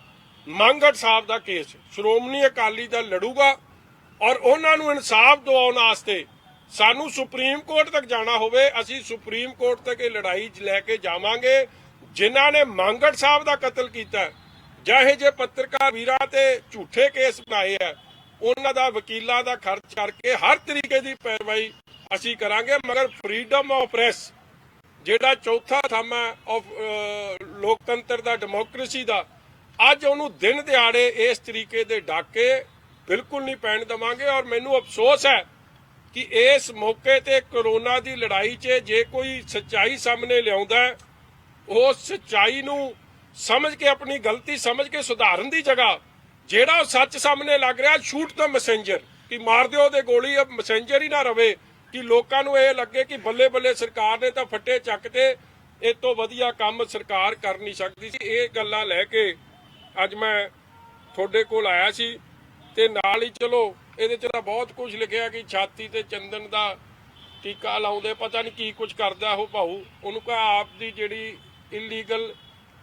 ਮੰਗੜ ਸਾਹਿਬ ਦਾ ਕੇਸ ਸ਼੍ਰੋਮਣੀ ਅਕਾਲੀ ਦਲ ਲੜੂਗਾ ਔਰ ਉਹਨਾਂ ਨੂੰ ਇਨਸਾਫ ਦਿਵਾਉਣ ਵਾਸਤੇ ਸਾਨੂੰ ਸੁਪਰੀਮ ਕੋਰਟ ਤੱਕ ਜਾਣਾ ਹੋਵੇ, ਅਸੀਂ ਸੁਪਰੀਮ ਕੋਰਟ ਤੱਕ ਇਹ ਲੜਾਈ ਲੈ ਕੇ ਜਾਵਾਂਗੇ। ਜਿਨ੍ਹਾਂ ਨੇ ਮੰਗੜ ਸਾਹਿਬ ਦਾ ਕਤਲ ਕੀਤਾ, ਜਿਹੇ ਜੇ ਪੱਤਰਕਾਰ ਵੀਰਾਂ ਤੇ ਝੂਠੇ ਕੇਸ ਬਣਾਏ ਆ, ਉਹਨਾਂ ਦਾ ਵਕੀਲਾਂ ਦਾ ਖਰਚ ਕਰਕੇ ਹਰ ਤਰੀਕੇ ਦੀ ਪੈਰਵਾਈ ਅਸੀਂ ਕਰਾਂਗੇ। ਮਗਰ ਫਰੀडम ਆਫ ਪ੍ਰੈਸ ਜਿਹੜਾ ਚੌਥਾ ਥੰਮ ਹੈ ਲੋਕਤੰਤਰ ਦਾ, ਡੈਮੋਕ੍ਰੇਸੀ ਦਾ, ਅੱਜ ਉਹਨੂੰ ਦਿਨ ਦਿਹਾੜੇ ਇਸ ਤਰੀਕੇ ਦੇ ਡਾਕੇ ਬਿਲਕੁਲ ਨਹੀਂ ਪੈਣ ਦੇਵਾਂਗੇ। ਔਰ ਮੈਨੂੰ ਅਫਸੋਸ ਹੈ ਕਿ ਇਸ ਮੌਕੇ ਤੇ ਕਰੋਨਾ ਦੀ ਲੜਾਈ 'ਚ ਜੇ ਕੋਈ ਸੱਚਾਈ ਸਾਹਮਣੇ ਲਿਆਉਂਦਾ ਹੈ, ਉਹ ਸੱਚਾਈ ਨੂੰ ਸਮਝ ਕੇ, ਆਪਣੀ ਗਲਤੀ ਸਮਝ ਕੇ ਸੁਧਾਰਨ ਦੀ ਜਗ੍ਹਾ ਜਿਹੜਾ ਉਹ ਸੱਚ ਸਾਹਮਣੇ ਲੱਗ ਰਿਹਾ, ਸ਼ੂਟ ਦਾ ਮੈਸੇਂਜਰ, ਕਿ ਮਾਰ ਦਿਓ ਉਹਦੇ ਗੋਲੀ, ਮੈਸੇਂਜਰ ਹੀ ਨਾ ਰਵੇ, ਕਿ ਲੋਕਾਂ ਨੂੰ ਇਹ ਲੱਗੇ ਕਿ ਬੱਲੇ ਬੱਲੇ ਸਰਕਾਰ ਨੇ ਤਾਂ ਫੱਟੇ ਚੱਕ ਤੇ ਇਹ ਤੋਂ ਵਧੀਆ ਕੰਮ ਸਰਕਾਰ ਕਰ ਨਹੀਂ ਸਕਦੀ ਸੀ। ਇਹ ਗੱਲਾਂ ਲੈ ਕੇ ਅੱਜ ਮੈਂ ਤੁਹਾਡੇ ਕੋਲ ਆਇਆ ਸੀ। ਤੇ ਨਾਲ ਹੀ ਚਲੋ ਇਹਦੇ 'ਚ ਤਾਂ ਬਹੁਤ ਕੁਝ ਲਿਖਿਆ ਕਿ ਛਾਤੀ ਤੇ ਚੰਦਨ ਦਾ ਟੀਕਾ ਲਾਉਂਦੇ, ਪਤਾ ਨਹੀਂ ਕੀ ਕੁਝ ਕਰਦਾ ਉਹ ਭਾਊ। ਉਹਨੂੰ ਕਹਾ ਆਪ ਦੀ ਜਿਹੜੀ ਇਲੀਗਲ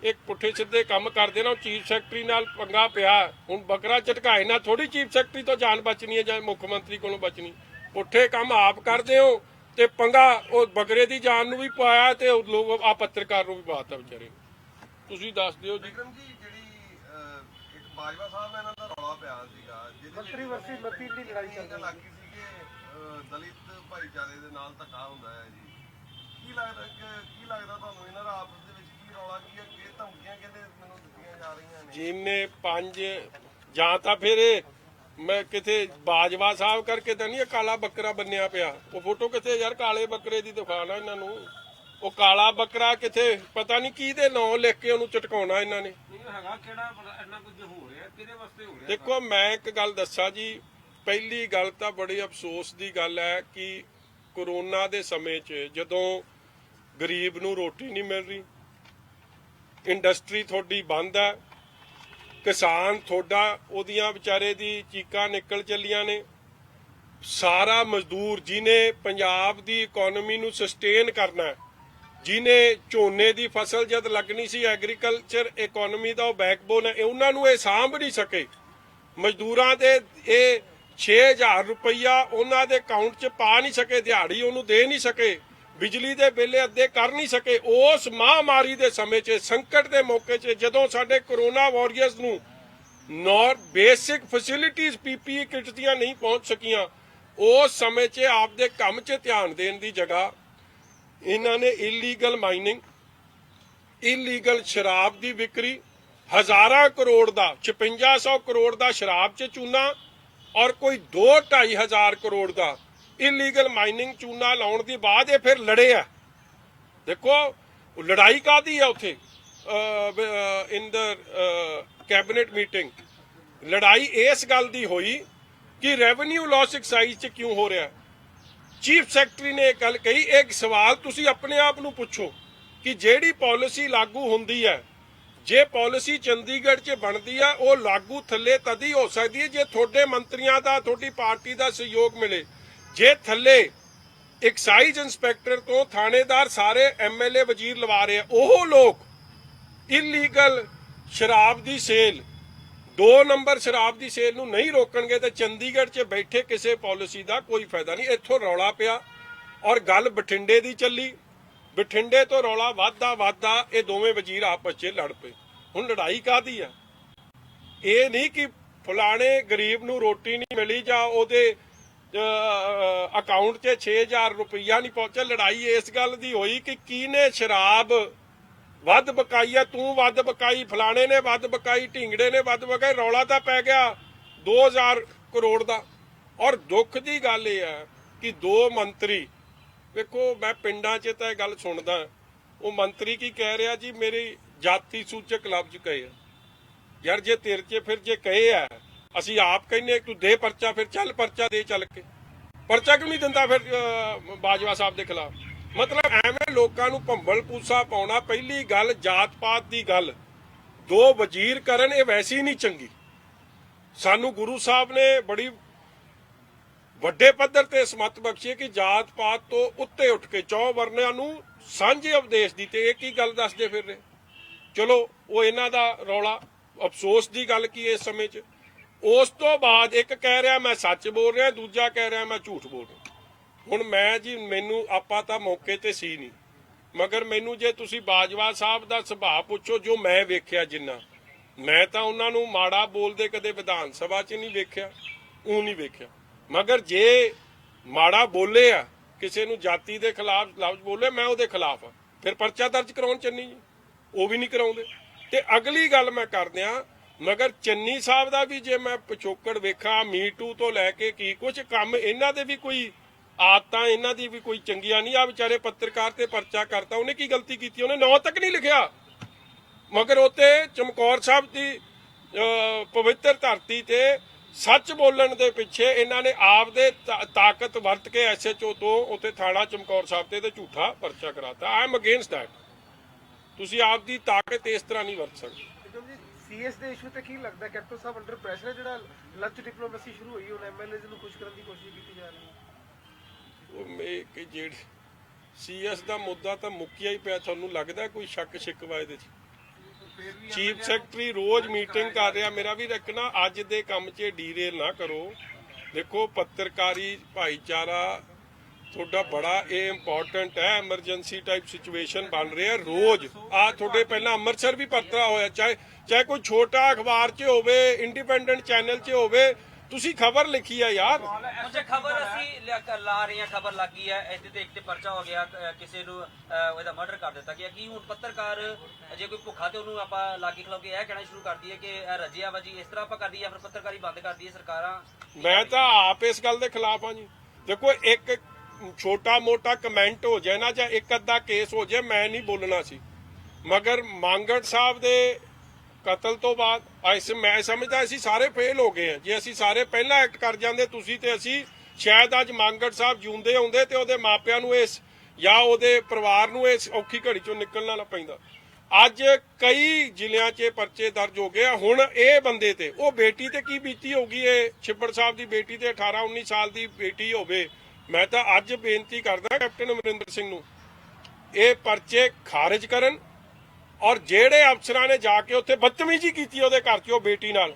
ਇੱਕ ਪੁੱਠੇ ਸਿੱਧੇ ਕੰਮ ਕਰਦੇ ਨਾ, ਉਹ ਚੀਫ ਸੈਕਟਰੀ ਨਾਲ ਪੰਗਾ ਪਿਆ। ਹੁਣ ਬੱਕਰਾ ਝਟਕਾਏ ਨਾਲ ਥੋੜੀ ਚੀਫ ਸੈਕਟਰੀ ਤੋਂ ਜਾਨ ਬਚਣੀ ਹੈ ਜਾਂ ਮੁੱਖ ਮੰਤਰੀ ਕੋਲੋਂ ਬਚਣੀ। ਪੁੱਠੇ ਕੰਮ ਆਪ ਕਰਦੇ ਹੋ ਤੇ ਪੰਗਾ ਉਹ ਬੱਕਰੇ ਦੀ ਜਾਨ ਨੂੰ ਵੀ ਪਾਇਆ ਤੇ ਲੋਕ ਆ ਪੱਤਰਕਾਰ ਨੂੰ ਵੀ ਪਾਤਾ ਵਿਚਾਰੇ। ਤੁਸੀਂ ਦੱਸ ਦਿਓ ਜੀ। ਬਾਜਵਾ ਸਾਹਿਬ ਇਹਨਾਂ ਦਾ ਰੌਲਾ ਪਿਆ ਸੀਗਾ ਮੰਤਰੀ ਵਰਸੀ ਮਤੀ ਦੀ ਲੜਾਈ ਚੱਲ ਲੱਗੀ ਸੀ ਕਿ ਦਲਿਤ ਭਾਈਚਾਰੇ ਦੇ ਨਾਲ ਧੱਕਾ ਹੁੰਦਾ ਹੈ ਜੀ। ਕੀ ਲੱਗਦਾ ਤੁਹਾਨੂੰ ਇਹਨਾਂ ਦਾ ਆਪਸ ਦੇ ਵਿੱਚ ਕੀ ਰੌਲਾ, ਕੀ ਹੈ, ਕਿ ਧਮਕੀਆਂ ਕਹਿੰਦੇ ਮੈਨੂੰ ਦਿੱਤੀਆਂ ਜਾ ਰਹੀਆਂ ਨੇ? ਜਿਹਨੇ ਪੰਜ ਜਾਂ ਤਾਂ ਫਿਰ ਮੈਂ ਕਿਤੇ ਬਾਜਵਾ ਸਾਹਿਬ ਕਰਕੇ ਤਾਂ ਨਹੀਂ ਕਾਲਾ ਬੱਕਰਾ ਬੰਨਿਆ ਪਿਆ। ਉਹ ਫੋਟੋ ਕਿੱਥੇ ਯਾਰ, ਕਾਲੇ ਬੱਕਰੇ ਦੀ ਦਿਖਾਣਾ ਇਹਨਾਂ ਨੂੰ। ਉਹ ਕਾਲਾ ਬੱਕਰਾ ਕਿੱਥੇ, ਪਤਾ ਨਹੀਂ ਕਿਹਦੇ ਨਾਂ ਲਿਖ ਕੇ ਉਹਨੂੰ ਚਟਕਾਉਣਾ ਇਹਨਾਂ ਨੇ। ਦੇਖੋ ਮੈਂ ਇੱਕ ਗੱਲ ਦੱਸਾਂ ਜੀ, ਪਹਿਲੀ ਗੱਲ ਤਾਂ ਬੜੀ ਅਫਸੋਸ ਦੀ ਗੱਲ ਹੈ ਕਿ ਕੋਰੋਨਾ ਦੇ ਸਮੇਂ 'ਚ ਜਦੋਂ ਗਰੀਬ ਨੂੰ ਰੋਟੀ ਨਹੀਂ ਮਿਲ ਰਹੀ, ਇੰਡਸਟਰੀ ਤੁਹਾਡੀ ਬੰਦ ਹੈ, ਕਿਸਾਨ ਤੁਹਾਡਾ ਉਹਦੀਆਂ ਵਿਚਾਰੇ ਦੀ ਚੀਕਾਂ ਨਿਕਲ ਚੱਲੀਆਂ ਨੇ, ਸਾਰਾ ਮਜ਼ਦੂਰ ਜਿਹਨੇ ਪੰਜਾਬ ਦੀ ਇਕਨੋਮੀ ਨੂੰ ਸਸਟੇਨ ਕਰਨਾ ਹੈ, ਜਿਹਨੇ ਝੋਨੇ ਦੀ ਫਸਲ ਜਦ ਲੱਗਣੀ ਸੀ, ਐਗਰੀਕਲਚਰ ਇਕਨੋਮੀ ਦਾ ਉਹ ਬੈਕਬੋਨ ਹੈ, ਉਹਨਾਂ ਨੂੰ ਇਹ ਸਾਂਭ ਨਹੀਂ ਸਕੇ। ਮਜ਼ਦੂਰਾਂ ਦੇ ਇਹ 6000 ਰੁਪਈਆ ਉਹਨਾਂ ਦੇ ਅਕਾਊਂਟ 'ਚ ਪਾ ਨਹੀਂ ਸਕੇ, ਦਿਹਾੜੀ ਉਹਨੂੰ ਦੇ ਨਹੀਂ ਸਕੇ, ਬਿਜਲੀ ਦੇ ਬਿੱਲ ਅੱਧੇ ਕਰ ਨਹੀਂ ਸਕੇ। ਉਸ ਮਹਾਮਾਰੀ ਦੇ ਸਮੇਂ 'ਚ, ਸੰਕਟ ਦੇ ਮੌਕੇ 'ਚ, ਜਦੋਂ ਸਾਡੇ ਕਰੋਨਾ ਵਾਰੀਅਰਸ ਨੂੰ ਬੇਸਿਕ ਫੈਸਿਲਿਟੀਜ਼ ਪੀਪੀਈ ਕਿੱਟ ਦੀਆਂ ਨਹੀਂ ਪਹੁੰਚ ਸਕੀਆਂ, ਉਸ ਸਮੇਂ 'ਚ ਆਪਦੇ ਕੰਮ 'ਚ ਧਿਆਨ ਦੇਣ ਦੀ ਜਗ੍ਹਾ ਇਹਨਾਂ ਨੇ ਇਲੀਗਲ ਮਾਈਨਿੰਗ, ਇਲੀਗਲ ਸ਼ਰਾਬ ਦੀ ਵਿਕਰੀ, ਹਜ਼ਾਰਾਂ ਕਰੋੜ ਦਾ, 5600 ਕਰੋੜ ਦਾ ਸ਼ਰਾਬ 'ਚ ਚੂਨਾ ਔਰ ਕੋਈ 2-2.5 ਹਜ਼ਾਰ ਕਰੋੜ ਦਾ ਇਲੀਗਲ ਮਾਈਨਿੰਗ ਚੂਨਾ ਲਾਉਣ ਦੀ ਬਾਅਦ ਇਹ ਫਿਰ ਲੜੇ ਆ। ਦੇਖੋ ਲੜਾਈ ਕਾਹਦੀ ਆ ਉੱਥੇ ਇਨ ਦ ਕੈਬਨਿਟ ਮੀਟਿੰਗ, ਲੜਾਈ ਇਸ ਗੱਲ ਦੀ ਹੋਈ ਕਿ ਰੈਵਨਿਊ ਲਾਸ ਐਕਸਾਈਜ਼ 'ਚ ਕਿਉਂ ਹੋ ਰਿਹਾ। ਚੀਫ ਸੈਕਟਰੀ ਨੇ ਇਹ ਗੱਲ ਕਹੀ, ਇੱਕ ਸਵਾਲ ਤੁਸੀਂ ਆਪਣੇ ਆਪ ਨੂੰ ਪੁੱਛੋ ਕਿ ਜਿਹੜੀ ਪਾਲਿਸੀ ਲਾਗੂ ਹੁੰਦੀ ਹੈ, ਜੇ ਪਾਲਿਸੀ ਚੰਡੀਗੜ੍ਹ 'ਚ ਬਣਦੀ ਆ, ਉਹ ਲਾਗੂ ਥੱਲੇ ਤਦ ਹੀ ਹੋ ਸਕਦੀ ਹੈ ਜੇ ਤੁਹਾਡੇ ਮੰਤਰੀਆਂ ਦਾ, ਤੁਹਾਡੀ ਪਾਰਟੀ ਦਾ ਸਹਿਯੋਗ ਮਿਲੇ। ਜੇ ਥੱਲੇ ਐਕਸਾਈਜ਼ ਇੰਸਪੈਕਟਰ ਤੋਂ ਥਾਣੇਦਾਰ ਸਾਰੇ ਐਮਐਲਏ ਵਜ਼ੀਰ ਲਵਾ ਰਹੇ ਆ, ਉਹ ਲੋਕ ਇਲੀਗਲ ਸ਼ਰਾਬ ਦੀ ਸੇਲ, 2 ਨੰਬਰ ਸ਼ਰਾਬ ਦੀ ਸੇਲ ਨੂੰ ਨਹੀਂ ਰੋਕਣਗੇ ਤਾਂ ਚੰਡੀਗੜ੍ਹ 'ਚ ਬੈਠੇ ਕਿਸੇ ਪਾਲਿਸੀ ਦਾ ਕੋਈ ਫਾਇਦਾ ਨਹੀਂ। ਇੱਥੋਂ ਰੌਲਾ ਪਿਆ ਔਰ ਗੱਲ ਬਠਿੰਡੇ ਦੀ ਚੱਲੀ, ਬਠਿੰਡੇ ਤੋਂ ਰੌਲਾ ਵੱਧਦਾ ਇਹ ਦੋਵੇਂ ਵਜ਼ੀਰ ਆਪਸ 'ਚ ਲੜ ਪਏ। ਹੁਣ ਲੜਾਈ ਕਾਹਦੀ ਆ? ਇਹ ਨਹੀਂ ਕਿ ਫਲਾਣੇ ਗਰੀਬ ਨੂੰ ਰੋਟੀ ਨਹੀਂ ਮਿਲੀ ਜਾਂ ਉਹਦੇ ਅਕਾਊਂਟ 'ਚ 6000 ਰੁਪਈਆ ਨਹੀਂ ਪਹੁੰਚਿਆ। ਲੜਾਈ ਇਸ ਗੱਲ ਦੀ ਹੋਈ ਕਿ ਕਿਹਨੇ ਸ਼ਰਾਬ ਵੱਧ ਬਕਾਈ ਆ, ਤੂੰ ਵੱਧ ਬਕਾਈ, ਫਲਾਣੇ ਨੇ ਵੱਧ ਬਕਾਈ, ਢਿੰਗੜੇ ਨੇ ਵੱਧ ਬਕਾਈ। ਰੌਲਾ ਤਾਂ ਪੈ ਗਿਆ 2000 ਕਰੋੜ ਦਾ। ਔਰ ਦੁੱਖ ਦੀ ਗੱਲ ਇਹ ਹੈ ਕਿ 2 ਮੰਤਰੀ, ਵੇਖੋ ਮੈਂ ਪਿੰਡਾਂ 'ਚ ਤਾਂ ਇਹ ਗੱਲ ਸੁਣਦਾ, ਉਹ ਮੰਤਰੀ ਕੀ ਕਹਿ ਰਿਹਾ ਜੀ, ਮੇਰੀ ਜਾਤੀ ਸੂਚਕ ਲਫ਼ਜ਼ ਕਹੇ ਆ। ਯਾਰ ਜੇ ਤੇਰੇ 'ਚ ਫਿਰ ਜੇ ਕਹੇ ਆ, ਅਸੀਂ ਆਪ ਕਹਿੰਦੇ ਤੂੰ ਦੇ ਪਰਚਾ, ਫਿਰ ਚੱਲ ਪਰਚਾ ਦੇ, ਚੱਲ ਕੇ ਪਰਚਾ ਕਿਉਂ ਨਹੀਂ ਦਿੰਦਾ ਫਿਰ ਬਾਜਵਾ ਸਾਹਿਬ ਦੇ ਖਿਲਾਫ? ਮਤਲਬ ਐਵੇਂ ਲੋਕਾਂ ਨੂੰ ਭੰਬਲ ਪੂਸਾ ਪਾਉਣਾ। ਪਹਿਲੀ ਗੱਲ ਜਾਤ ਪਾਤ ਦੀ ਗੱਲ 2 ਵਜ਼ੀਰ ਕਰਨ, ਇਹ ਵੈਸੇ ਹੀ ਨਹੀਂ ਚੰਗੀ। ਸਾਨੂੰ ਗੁਰੂ ਸਾਹਿਬ ਨੇ ਬੜੀ ਵੱਡੇ ਪੱਧਰ ਤੇ ਸਮਤ ਬਖਸ਼ੀ ਕਿ ਜਾਤ ਪਾਤ ਤੋਂ ਉੱਤੇ ਉੱਠ ਕੇ 4 ਵਰਨਿਆਂ ਨੂੰ ਸਾਂਝੇ ਉਪਦੇਸ਼ ਦੀ, ਤੇ ਇਹ ਕੀ ਗੱਲ ਦੱਸਦੇ ਫਿਰ ਰਹੇ। ਚਲੋ ਉਹ ਇਹਨਾਂ ਦਾ ਰੌਲਾ, ਅਫਸੋਸ ਦੀ ਗੱਲ ਕੀ ਇਸ ਸਮੇਂ 'ਚ। ਉਸ ਤੋਂ ਬਾਅਦ ਇੱਕ ਕਹਿ ਰਿਹਾ ਮੈਂ ਸੱਚ ਬੋਲ ਰਿਹਾ, ਦੂਜਾ ਕਹਿ ਰਿਹਾ ਮੈਂ ਝੂਠ ਬੋਲ ਰਿਹਾ। ਹੁਣ ਮੈਂ ਜੀ ਮੈਨੂੰ ਆਪਾਂ ਤਾਂ ਮੌਕੇ ਤੇ ਸੀ ਨਹੀਂ, ਮਗਰ ਮੈਨੂੰ ਜੇ ਤੁਸੀਂ ਬਾਜਵਾ ਸਾਹਿਬ ਦਾ ਸੁਭਾਅ ਪੁੱਛੋ, ਜੋ ਮੈਂ ਵੇਖਿਆ ਜਿੰਨਾ, ਮੈਂ ਤਾਂ ਉਹਨਾਂ ਨੂੰ ਮਾੜਾ ਬੋਲਦੇ ਕਦੇ ਵਿਧਾਨ ਸਭਾ 'ਚ ਨਹੀਂ ਵੇਖਿਆ, ਉਹ ਨਹੀਂ ਵੇਖਿਆ। ਮਗਰ ਜੇ ਮਾੜਾ ਬੋਲੇ ਆ, ਕਿਸੇ ਨੂੰ ਜਾਤੀ ਦੇ ਖਿਲਾਫ ਲਫ਼ਜ਼ ਬੋਲੇ, ਮੈਂ ਉਹਦੇ ਖਿਲਾਫ ਆ, ਫਿਰ ਪਰਚਾ ਦਰਜ ਕਰਾਉਣ ਚੰਨੀ ਜੀ, ਉਹ ਵੀ ਨਹੀਂ ਕਰਾਉਂਦੇ। ਤੇ ਅਗਲੀ ਗੱਲ ਮੈਂ ਕਰਦਿਆਂ, ਮਗਰ ਚੰਨੀ ਸਾਹਿਬ ਦਾ ਵੀ ਜੇ ਮੈਂ ਪਿਛੋਕੜ ਵੇਖਾਂ, ਮੀਟੂ ਤੋਂ ਲੈ ਕੇ ਕੀ ਕੁਝ ਕੰਮ, ਇਹਨਾਂ ਦੇ ਵੀ ਕੋਈ ਆਦਤਾਂ ਇਹਨਾਂ ਦੀ ਵੀ ਕੋਈ ਚੰਗੀਆਂ ਨਹੀਂ। ਆ ਵਿਚਾਰੇ ਪੱਤਰਕਾਰ ਤੇ ਪਰਚਾ ਕਰਤਾ, ਉਹਨੇ ਕੀ ਗਲਤੀ ਕੀਤੀ? ਉਹਨੇ ਨਾਂ ਤੱਕ ਨਹੀਂ ਲਿਖਿਆ, ਮਗਰ ਉੱਤੇ ਚਮਕੌਰ ਸਾਹਿਬ ਦੀ ਪਵਿੱਤਰ ਧਰਤੀ ਤੇ ਸੱਚ ਬੋਲਣ ਦੇ ਪਿੱਛੇ ਇਹਨਾਂ ਨੇ ਆਪਦੇ ਤਾਕਤ ਵਰਤ ਕੇ ਐਸਐਚਓ ਤੋਂ ਉੱਥੇ ਥਾਣਾ ਚਮਕੌਰ ਸਾਹਿਬ ਤੇ ਝੂਠਾ ਪਰਚਾ ਕਰਾਤਾ। I am against that. ਤੁਸੀਂ ਆਪਦੀ ਤਾਕਤ ਇਸ ਤਰ੍ਹਾਂ ਨਹੀਂ ਵਰਤ ਸਕਦੇ। ਸੀਐਸ ਦੇ ਇਸ਼ੂ ਤੇ ਕੀ ਲੱਗਦਾ ਕੈਪਟਨ ਸਾਹਿਬ ਅੰਡਰ ਪ੍ਰੈਸ਼ਰ ਹੈ? ਜਿਹੜਾ ਲੰਚ ਡਿਪਲੋਮੇਸੀ ਸ਼ੁਰੂ ਹੋਈ, ਹੁਣ ਐਮਐਲਏਜ਼ ਨੂੰ ਖੁਸ਼ ਕਰਨ ਦੀ ਕੋਸ਼ਿਸ਼ ਕੀਤੀ ਜਾ ਰਹੀ ਹੈ। ਉਹ ਜਿਹੜੀ ਸੀਐਸ ਦਾ ਮੁੱਦਾ ਤਾਂ ਮੁੱਕਿਆ ਹੀ ਪਿਆ। ਤੁਹਾਨੂੰ ਲੱਗਦਾ ਕੋਈ ਸ਼ੱਕ ਸ਼ਿਕਵਾ ਇਹਦੇ 'ਚ? ਚੀਫ ਸੈਕਟਰੀ ਰੋਜ਼ ਮੀਟਿੰਗ ਕਰ ਰਿਹਾ। ਮੇਰਾ ਵੀ ਰੱਖਣਾ, ਅੱਜ ਦੇ ਕੰਮ 'ਚ ਡੀਰੇਲ ਨਾ ਕਰੋ। ਦੇਖੋ ਪੱਤਰਕਾਰੀ ਭਾਈਚਾਰਾ ਤੁਹਾਡਾ ਬੜਾ ਇਹ ਇੰਪੋਰਟੈਂਟ ਹੈ। ਐਮਰਜੈਂਸੀ ਟਾਈਪ ਸਿਚੁਏਸ਼ਨ ਬਣ ਰਿਹਾ ਰੋਜ਼। ਆ ਤੁਹਾਡੇ ਪਹਿਲਾਂ ਅੰਮ੍ਰਿਤਸਰ ਵੀ ਪਰਚਾ ਹੋਇਆ, ਚਾਹੇ ਕੋਈ ਛੋਟਾ ਅਖਬਾਰ 'ਚ ਹੋਵੇ, ਇੰਡੀਪੈਂਡੈਂਟ ਚੈਨਲ 'ਚ ਹੋਵੇ, ਤੁਸੀਂ ਖਬਰ ਲਿਖੀ ਆ ਯਾਰ। ਮੁਝੇ ਖਬਰ ਅਸੀਂ ਲਾ ਰਹੇ ਹਾਂ, ਖਬਰ ਲੱਗੀ ਹੈ ਇਹਦੇ ਤੇ, ਇੱਕ ਤੇ ਪਰਚਾ ਹੋ ਗਿਆ, ਕਿਸੇ ਨੂੰ ਉਹਦਾ ਮਰਡਰ ਕਰ ਦਿੱਤਾ ਗਿਆ। ਕੀ ਹੁਣ ਪੱਤਰਕਾਰ ਜੇ ਕੋਈ ਭੁੱਖਾ ਤੇ ਉਹਨੂੰ ਆਪਾਂ ਲਾਗੀ ਖਲੋ ਕੇ ਇਹ ਕਹਿਣਾ ਸ਼ੁਰੂ ਕਰ ਦਈਏ ਕਿ ਇਹ ਰੱਜਿਆ ਵਾ ਜੀ, ਇਸ ਤਰ੍ਹਾਂ ਆਪਾਂ ਕਰਦੀ ਜਾਂ ਫਿਰ ਪੱਤਰਕਾਰੀ ਬੰਦ ਕਰ ਦਈਏ ਸਰਕਾਰਾਂ? ਮੈਂ ਤਾਂ ਆਪ ਇਸ ਗੱਲ ਦੇ ਖਿਲਾਫ ਹਾਂ ਜੀ। ਦੇਖੋ ਇੱਕ ਛੋਟਾ ਮੋਟਾ ਕਮੈਂਟ ਹੋ ਜਾਏ ਨਾ, ਜਾਂ ਇੱਕ ਅੱਧਾ ਕੇਸ ਹੋ ਜਾਏ, ਮੈਂ ਨਹੀਂ ਬੋਲਣਾ ਸੀ। ਮਗਰ ਮੰਗੜ ਸਾਹਿਬ ਦੇ ਕਤਲ ਤੋਂ ਬਾਅਦ ਮੈਂ ਸਮਝਦਾ ਅਸੀਂ ਸਾਰੇ ਫੇਲ ਹੋ ਗਏ ਹਾਂ। ਜੇ ਅਸੀਂ ਸਾਰੇ ਪਹਿਲਾਂ ਐਕਟ ਕਰ ਜਾਂਦੇ, ਤੁਸੀਂ ਤੇ ਅਸੀਂ, ਸ਼ਾਇਦ ਅੱਜ ਮੰਗੜ ਸਾਹਿਬ ਜਿਉਂਦੇ ਹੁੰਦੇ ਤੇ ਉਹਦੇ ਮਾਪਿਆਂ ਨੂੰ ਇਸ ਜਾਂ ਉਹਦੇ ਪਰਿਵਾਰ ਨੂੰ ਇਸ ਔਖੀ ਘੜੀ ਚੋਂ ਨਿਕਲਣਾ ਨਾ ਪੈਂਦਾ। ਅੱਜ ਕਈ ਜ਼ਿਲ੍ਹਿਆਂ 'ਚ ਪਰਚੇ ਦਰਜ ਹੋ ਗਏ। ਹੁਣ ਇਹ ਬੰਦੇ ਤੇ, ਉਹ ਬੇਟੀ ਤੇ ਕੀ ਬੀਤੀ ਹੋਊਗੀ? ਇਹ ਛਿੱਬੜ ਸਾਹਿਬ ਦੀ ਬੇਟੀ ਤੇ 18-19 ਸਾਲ ਦੀ ਬੇਟੀ ਹੋਵੇ। ਮੈਂ ਤਾਂ ਅੱਜ ਬੇਨਤੀ ਕਰਦਾ ਕੈਪਟਨ ਅਮਰਿੰਦਰ ਸਿੰਘ ਨੂੰ, ਇਹ ਪਰਚੇ ਖਾਰਿਜ ਕਰਨ, ਔਰ ਜਿਹੜੇ ਅਫਸਰਾਂ ਨੇ ਜਾ ਕੇ ਉੱਥੇ ਬਦਤਮੀਜ਼ੀ ਕੀਤੀ ਉਹਦੇ ਘਰ 'ਚ ਉਹ ਬੇਟੀ ਨਾਲ,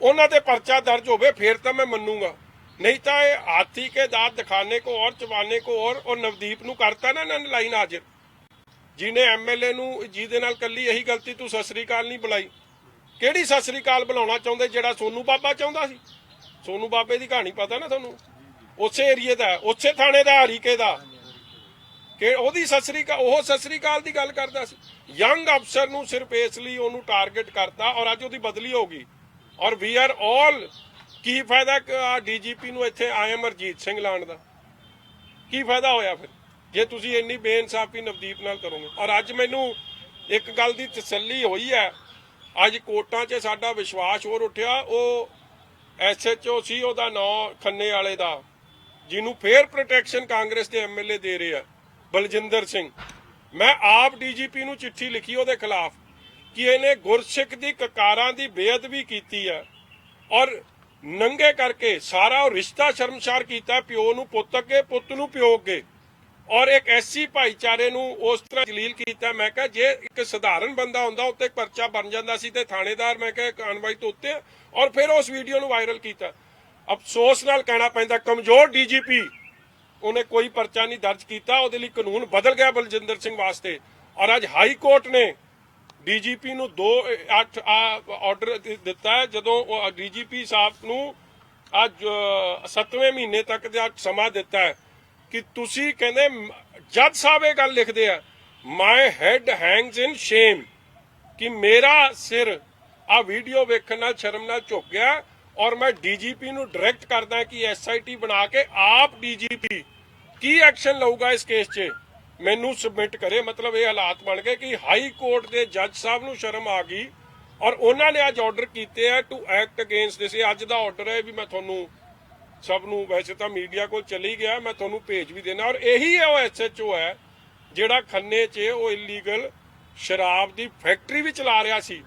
ਉਹਨਾਂ ਤੇ ਪਰਚਾ ਦਰਜ ਹੋਵੇ, ਫੇਰ ਤਾਂ ਮੈਂ ਮੰਨੂਗਾ। ਨਹੀਂ ਤਾਂ ਇਹ ਹਾਥੀ ਕੇ ਦਾंत ਦਿਖਾਣੇ ਕੋ ਔਰ ਚਬਾਣੇ ਕੋ ਔਰ ਨਵਦੀਪ ਨੂੰ ਕਰਤਾ ਨਾ ਇਹਨਾਂ ਨੇ ਲਾਈਨ ਹਾਜ਼ਰ, ਜਿਹਨੇ ਐਮਐਲਏ ਨੂੰ, ਜਿਹਦੇ ਨਾਲ ਕੱਲੀ ਇਹੀ ਗਲਤੀ, ਤੂੰ ਸਤਿ ਸ੍ਰੀ ਅਕਾਲ ਨਹੀਂ ਬੁਲਾਈ। ਕਿਹੜੀ ਸਤਿ ਸ੍ਰੀ ਅਕਾਲ ਬੁਲਾਉਣਾ ਚਾਹੁੰਦੇ? ਜਿਹੜਾ ਸੋਨੂ ਬਾਬਾ ਚਾਹੁੰਦਾ ਸੀ। ਸੋਨੂ ਬਾਬੇ ਦੀ ਕਹਾਣੀ ਪਤਾ ਨਾ ਤੁਹਾਨੂੰ? ਉਸੇ ਏਰੀਏ ਦਾ, ਉਸੇ ਥਾਣੇ ਦਾ, ਹਰੀਕੇ ਦਾ, ਕਿ ਉਹਦੀ ਸਤਿ ਸ੍ਰੀ ਅਕਾਲ, ਉਹ ਸਤਿ ਸ੍ਰੀ ਅਕਾਲ ਦੀ ਗੱਲ ਕਰਦਾ ਸੀ। ਯੰਗ ਅਫਸਰ ਨੂੰ ਸਿਰਫ ਇਸ ਲਈ ਉਹਨੂੰ ਟਾਰਗੇਟ ਕਰਤਾ, ਔਰ ਅੱਜ ਉਹਦੀ ਬਦਲੀ ਹੋ ਗਈ। ਔਰ ਵੀ ਆਰ ਆਲ, ਕੀ ਫਾਇਦਾ ਡੀਜੀਪੀ ਨੂੰ ਇੱਥੇ ਆਇਐਮ ਅਰਜੀਤ ਸਿੰਘ ਲਾਉਣ ਦਾ? ਕੀ ਫਾਇਦਾ ਹੋਇਆ ਫਿਰ, ਜੇ ਤੁਸੀਂ ਇੰਨੀ ਬੇਇਨਸਾਫੀ ਨਵਦੀਪ ਨਾਲ ਕਰੋਗੇ? ਔਰ ਅੱਜ ਮੈਨੂੰ ਇੱਕ ਗੱਲ ਦੀ ਤਸੱਲੀ ਹੋਈ ਹੈ, ਅੱਜ ਕੋਰਟਾਂ 'ਚ ਸਾਡਾ ਵਿਸ਼ਵਾਸ ਹੋਰ ਉੱਠਿਆ। ਉਹ ਐਸਐਚਓ ਸੀ, ਉਹਦਾ ਨਾਂ ਖੰਨੇ ਵਾਲੇ ਦਾ, ਜਿਹਨੂੰ ਫੇਰ ਪ੍ਰੋਟੈਕਸ਼ਨ ਕਾਂਗਰਸ ਦੇ ਐਮਐਲਏ ਦੇ ਰਹੇ ਆ, ਬਲਜਿੰਦਰ ਸਿੰਘ। ਮੈਂ ਆਪ ਡੀਜੀਪੀ ਨੂੰ ਚਿੱਠੀ ਲਿਖੀ ਉਹਦੇ ਖਿਲਾਫ ਕਿ ਇਹਨੇ ਗੁਰਸਿੱਖ ਦੀ ਕਕਾਰਾਂ ਦੀ ਬੇਅਦਬੀ ਕੀਤੀ ਹੈ, ਔਰ ਨੰਗੇ ਕਰਕੇ ਸਾਰਾ ਉਹ ਰਿਸ਼ਤਾ ਸ਼ਰਮਸ਼ਾਰ ਕੀਤਾ। ਪਿਓ ਨੂੰ ਪੁੱਤ ਅੱਗੇ, ਪੁੱਤ ਨੂੰ ਪਿਓ ਅੱਗੇ, ਔਰ ਇੱਕ ਐਸਸੀ ਭਾਈਚਾਰੇ ਨੂੰ ਉਸ ਤਰ੍ਹਾਂ ਜਲੀਲ ਕੀਤਾ। ਮੈਂ ਕਿਹਾ ਜੇ ਇੱਕ ਸਧਾਰਨ ਬੰਦਾ ਹੁੰਦਾ ਉੱਤੇ ਪਰਚਾ ਬਣ ਜਾਂਦਾ ਸੀ, ਤੇ ਥਾਣੇਦਾਰ ਮੈਂ ਕਿਹਾ ਕਾਰਵਾਈ ਤੋਂ ਉੱਤੇ, ਔਰ ਫਿਰ ਉਸ ਵੀਡੀਓ ਨੂੰ ਵਾਇਰਲ ਕੀਤਾ। ਅਫਸੋਸ ਨਾਲ ਕਹਿਣਾ ਪੈਂਦਾ, ਕਮਜ਼ੋਰ ਡੀਜੀਪੀ, ਉਹਨੇ ਕੋਈ ਪਰਚਾ ਨਹੀਂ ਦਰਜ ਕੀਤਾ। ਉਹਦੇ ਲਈ ਕਾਨੂੰਨ ਬਦਲ ਗਿਆ ਬਲਜਿੰਦਰ ਸਿੰਘ ਵਾਸਤੇ। ਔਰ ਅੱਜ ਹਾਈ ਕੋਰਟ ਨੇ ਡੀਜੀਪੀ ਨੂੰ 2/8 ਆਰਡਰ ਦਿੱਤਾ ਹੈ, ਜਦੋਂ ਡੀਜੀਪੀ ਸਾਹਿਬ ਨੂੰ ਅੱਜ 7ਵੇਂ ਮਹੀਨੇ ਤੱਕ ਦਾ ਸਮਾਂ ਦਿੱਤਾ ਹੈ ਕਿ ਤੁਸੀਂ, ਕਹਿੰਦੇ ਜੱਜ ਸਾਹਿਬ ਇਹ ਗੱਲ ਲਿਖਦੇ ਆ, ਮਾਈ ਹੈਡ ਹੈਂਗਸ ਇਨ ਸ਼ੇਮ, ਕਿ ਮੇਰਾ ਸਿਰ ਆ ਵੀਡੀਓ ਵੇਖਣ ਨਾਲ ਸ਼ਰਮ ਨਾਲ ਝੁਕ ਗਿਆ। ਔਰ ਮੈਂ ਡੀਜੀਪੀ ਨੂੰ ਡਾਇਰੈਕਟ ਕਰਦਾ ਕਿ ਐਸਆਈਟੀ ਬਣਾ ਕੇ ਆਪ ਡੀਜੀਪੀ ਕੀ ਐਕਸ਼ਨ ਲਊਗਾ ਇਸ ਕੇਸ 'ਚ, ਮੈਨੂੰ ਸਬਮਿਟ ਕਰੇ। ਮਤਲਬ ਇਹ ਹਾਲਾਤ ਬਣ ਗਏ ਕਿ ਹਾਈ ਕੋਰਟ ਦੇ ਜੱਜ ਸਾਹਿਬ ਨੂੰ ਸ਼ਰਮ ਆ ਗਈ, ਔਰ ਉਹਨਾਂ ਨੇ ਅੱਜ ਆਰਡਰ ਕੀਤੇ ਆ ਟੂ ਐਕਟ ਅਗੇਂਸਟ ਦਿਸ। ਅੱਜ ਦਾ ਆਰਡਰ ਹੈ ਵੀ ਮੈਂ ਤੁਹਾਨੂੰ ਸਭ ਨੂੰ, ਵੈਸੇ ਤਾਂ ਮੀਡੀਆ ਕੋਲ ਚਲੀ ਗਿਆ, ਮੈਂ ਤੁਹਾਨੂੰ ਭੇਜ ਵੀ ਦੇਣਾ। ਔਰ ਇਹੀ ਹੈ ਉਹ ਐਸਐਚਓ ਹੈ ਜਿਹੜਾ ਖੰਨੇ 'ਚ ਉਹ ਇਲੀਗਲ ਸ਼ਰਾਬ ਦੀ ਫੈਕਟਰੀ ਵੀ ਚਲਾ ਰਿਹਾ ਸੀ।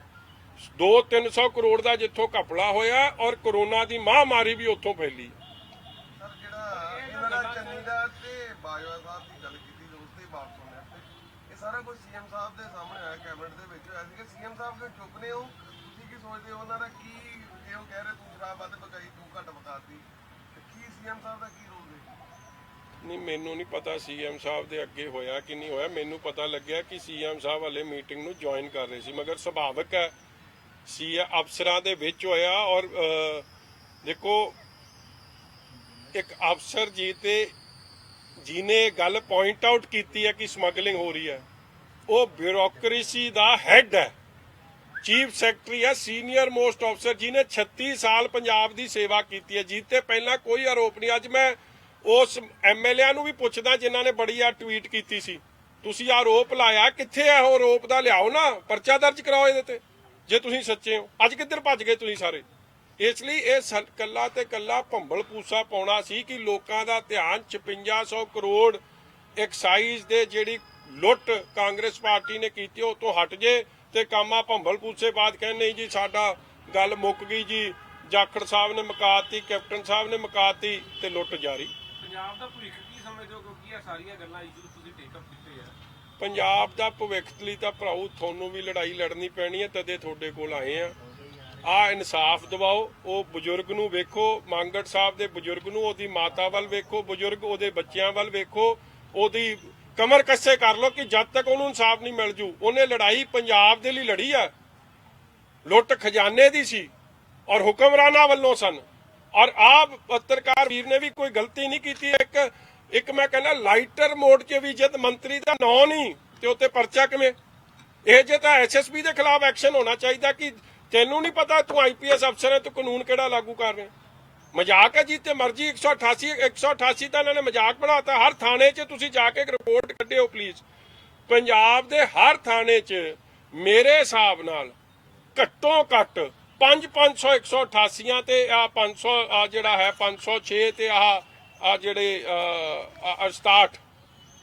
200-300 ਕਰੋੜ ਦਾ ਜਿੱਥੋਂ ਘਪਲਾ ਹੋਇਆ, ਔਰ ਕਰੋਨਾ ਦੀ ਮਹਾਮਾਰੀ ਵੀ ਉੱਥੋਂ ਫੈਲੀ। ਸਰ ਜਿਹੜਾ ਇਹਨਾਂ ਦਾ ਚੰਨੀ ਦਾ ਤੇ ਬਾਜਵਾ ਸਾਹਿਬ ਦੀ ਗੱਲ ਕੀਤੀ, ਉਸ ਤੇ ਵਾਪਸ ਹੋਣੇ ਤੇ ਇਹ ਸਾਰਾ ਕੁਝ ਸੀਐਮ ਸਾਹਿਬ ਦੇ ਸਾਹਮਣੇ ਆਇਆ, ਕੈਬਨਿਟ ਦੇ ਵਿੱਚ ਹੋਇਆ ਸੀ ਕਿ ਸੀਐਮ ਸਾਹਿਬ ਕਿਉਂ ਚੁੱਪ ਨੇ ਹੋ, ਤੁਸੀਂ ਕੀ ਕੀ ਸੋਚਦੇ ਹੋ ਉਹਨਾਂ ਦਾ ਕੀ ਇਹ ਉਹ ਕਹਿ ਰਹੇ ਤੂੰ ਸ਼ਰਾਬ ਵੱਧ ਪਕਾਈ ਤੂੰ ਘੱਟ ਪਕਾਤੀ ਤੇ ਕੀ ਸੀਐਮ ਸਾਹਿਬ ਦਾ ਕੀ ਰੋਲ ਹੈ? ਨਹੀਂ, ਮੈਨੂੰ ਨਹੀਂ ਪਤਾ ਸੀਐਮ ਸਾਹਿਬ ਦੇ ਅੱਗੇ ਹੋਇਆ ਕਿ ਨਹੀਂ ਹੋਇਆ। ਮੈਨੂੰ ਪਤਾ ਲੱਗਿਆ ਕਿ ਸੀਐਮ ਸਾਹਿਬ ਵਾਲੇ ਮੀਟਿੰਗ ਨੂੰ ਜੁਆਇਨ ਕਰ ਰਹੇ ਸੀ, ਮਗਰ ਸੁਭਾਵਿਕ ਹੈ ਅਫਸਰਾਂ ਦੇ ਵਿੱਚ ਹੋਇਆ। ਔਰ ਦੇਖੋ, ਇੱਕ ਅਫਸਰ ਜੀ ਤੇ ਜਿਹਨੇ ਗੱਲ ਪੁਆਇੰਟ ਆਊਟ ਕੀਤੀ ਹੈ ਕਿ ਸਮਗਲਿੰਗ ਹੋ ਰਹੀ ਹੈ, ਉਹ ਬਿਊਰੋਕ੍ਰੇਸੀ ਦਾ ਹੈੱਡ ਹੈ, ਚੀਫ ਸੈਕਟਰੀ ਹੈ, ਸੀਨੀਅਰ ਮੋਸਟ ਅਫਸਰ, ਜਿਹਨੇ 36 ਸਾਲ ਪੰਜਾਬ ਦੀ ਸੇਵਾ ਕੀਤੀ ਹੈ। ਜਿੱਤੇ ਪਹਿਲਾਂ ਕੋਈ ਆਰੋਪ ਨਹੀਂ। ਅੱਜ ਮੈਂ ਉਸ ਐਮਐਲਏ ਨੂੰ ਵੀ ਪੁੱਛਦਾ ਜਿਨ੍ਹਾਂ ਨੇ ਬੜੀ ਆ ਟਵੀਟ ਕੀਤੀ ਸੀ, ਤੁਸੀਂ ਆਰੋਪ ਲਾਇਆ, ਕਿੱਥੇ ਹੈ ਉਹ ਆਰੋਪ ਦਾ? ਲਿਆਓ ਨਾ, ਪਰਚਾ ਦਰਜ ਕਰਾਓ ਇਹਦੇ ਤੇ ਜੇ ਤੁਸੀਂ ਸੱਚੇ ਹੋ। ਅੱਜ ਕਿੱਧਰ ਭੱਜ ਗਏ ਤੁਸੀਂ ਸਾਰੇ? ਇਸ ਲਈ ਇਹ ਕੱਲਾ ਤੇ ਕੱਲਾ ਭੰਬਲ ਪੂਸਾ ਪਾਉਣਾ ਸੀ ਕਿ ਲੋਕਾਂ ਦਾ ਧਿਆਨ 5600 ਕਰੋੜ ਐਕਸਾਈਜ਼ ਦੇ ਜਿਹੜੀ ਲੁੱਟ ਕਾਂਗਰਸ ਪਾਰਟੀ ਨੇ ਕੀਤੀ ਉਹ ਤੋਂ ਹਟ ਜੇ ਤੇ ਕਾਮਾ ਭੰਬਲ ਪੂਸੇ ਬਾਅਦ ਕਹਿੰਦੇ ਨਹੀਂ ਜੀ ਸਾਡਾ ਗੱਲ ਮੁੱਕ ਗਈ ਜੀ, ਜਾਖੜ ਸਾਹਿਬ ਨੇ ਮੁਕਾਤੀ, ਕੈਪਟਨ ਸਾਹਿਬ ਨੇ ਮੁਕਾਤੀ ਤੇ ਲੁੱਟ ਜਾਰੀ। ਪੰਜਾਬ ਦਾ ਭਵਿੱਖ ਕੀ ਸਮਝਦੇ ਹੋ, ਕਿਉਂਕਿ ਇਹ ਸਾਰੀਆਂ ਗੱਲਾਂ ਇਸ਼ੂ ਤੁਸੀਂ ਟੇਕ ਅਪ ਕੀਤੇ ਆ? ਪੰਜਾਬ ਦਾ ਭਵਿੱਖ ਲਈ ਤਾਂ ਭਰਾਓ ਤੁਹਾਨੂੰ ਵੀ ਲੜਾਈ ਲੜਨੀ ਪੈਣੀ ਹੈ, ਤਦੇ ਤੁਹਾਡੇ ਕੋਲ ਆਏ ਆ ਇਨਸਾਫ ਦਿਵਾਓ। ਉਹ ਬਜ਼ੁਰਗ ਨੂੰ ਵੇਖੋ, ਮੰਗੜ ਸਾਹਿਬ ਦੇ ਬਜ਼ੁਰਗ ਨੂੰ, ਉਹਦੀ ਮਾਤਾ ਵੱਲ ਵੇਖੋ, ਬਜ਼ੁਰਗ ਉਹਦੇ ਬੱਚਿਆਂ ਵੱਲ ਵੇਖੋ, ਉਹਦੀ ਕਮਰ ਕੱਸੇ ਕਰ ਲੋ ਕਿ ਜਦ ਤੱਕ ਉਹਨੂੰ ਇਨਸਾਫ ਨਹੀਂ ਮਿਲ ਜੂ। ਉਹਨੇ ਲੜਾਈ ਪੰਜਾਬ ਦੇ ਲਈ ਲੜੀ ਆ, ਲੁੱਟ ਖਜ਼ਾਨੇ ਦੀ ਸੀ ਔਰ ਹੁਕਮਰਾਨਾਂ ਵੱਲੋਂ ਸਨ। ਔਰ ਆਪ ਪੱਤਰਕਾਰ ਵੀਰ ਨੇ ਵੀ ਕੋਈ ਗਲਤੀ ਨਹੀਂ ਕੀਤੀ। ਇੱਕ ਮੈਂ ਕਹਿੰਦਾ ਲਾਈਟਰ ਮੋਡ 'ਚ ਵੀ ਜਦ ਮੰਤਰੀ ਦਾ ਨਾਂ ਨਹੀਂ ਤੇ ਉੱਤੇ ਪਰਚਾ ਕਿਵੇਂ? ਇਹ ਜੇ ਤਾਂ ਐਸਐਸਪੀ ਦੇ ਖਿਲਾਫ ਐਕਸ਼ਨ ਹੋਣਾ ਚਾਹੀਦਾ ਕਿ ਤੈਨੂੰ ਨਹੀਂ ਪਤਾ ਤੂੰ ਆਈਪੀਐਸ ਅਫਸਰ ਹੈ, ਤੂੰ ਕਾਨੂੰਨ ਕਿਹੜਾ ਲਾਗੂ ਕਰ ਰਿਹਾ? ਮਜ਼ਾਕ ਹੈ ਜੀ ਤੇ ਮਰਜ਼ੀ 188 ਤਾਂ ਇਹਨਾਂ ਨੇ ਮਜ਼ਾਕ ਬਣਾਤਾ। ਹਰ ਥਾਣੇ 'ਚ ਤੁਸੀਂ ਜਾ ਕੇ ਇੱਕ ਰਿਪੋਰਟ ਕੱਢਿਓ ਪਲੀਜ਼। ਪੰਜਾਬ ਦੇ ਹਰ ਥਾਣੇ 'ਚ ਮੇਰੇ ਹਿਸਾਬ ਨਾਲ ਘੱਟੋ ਘੱਟ 500 188 ਤੇ ਆ 500 ਜਿਹੜਾ ਹੈ 506 ਤੇ ਆ ਜਿਹੜੇ 67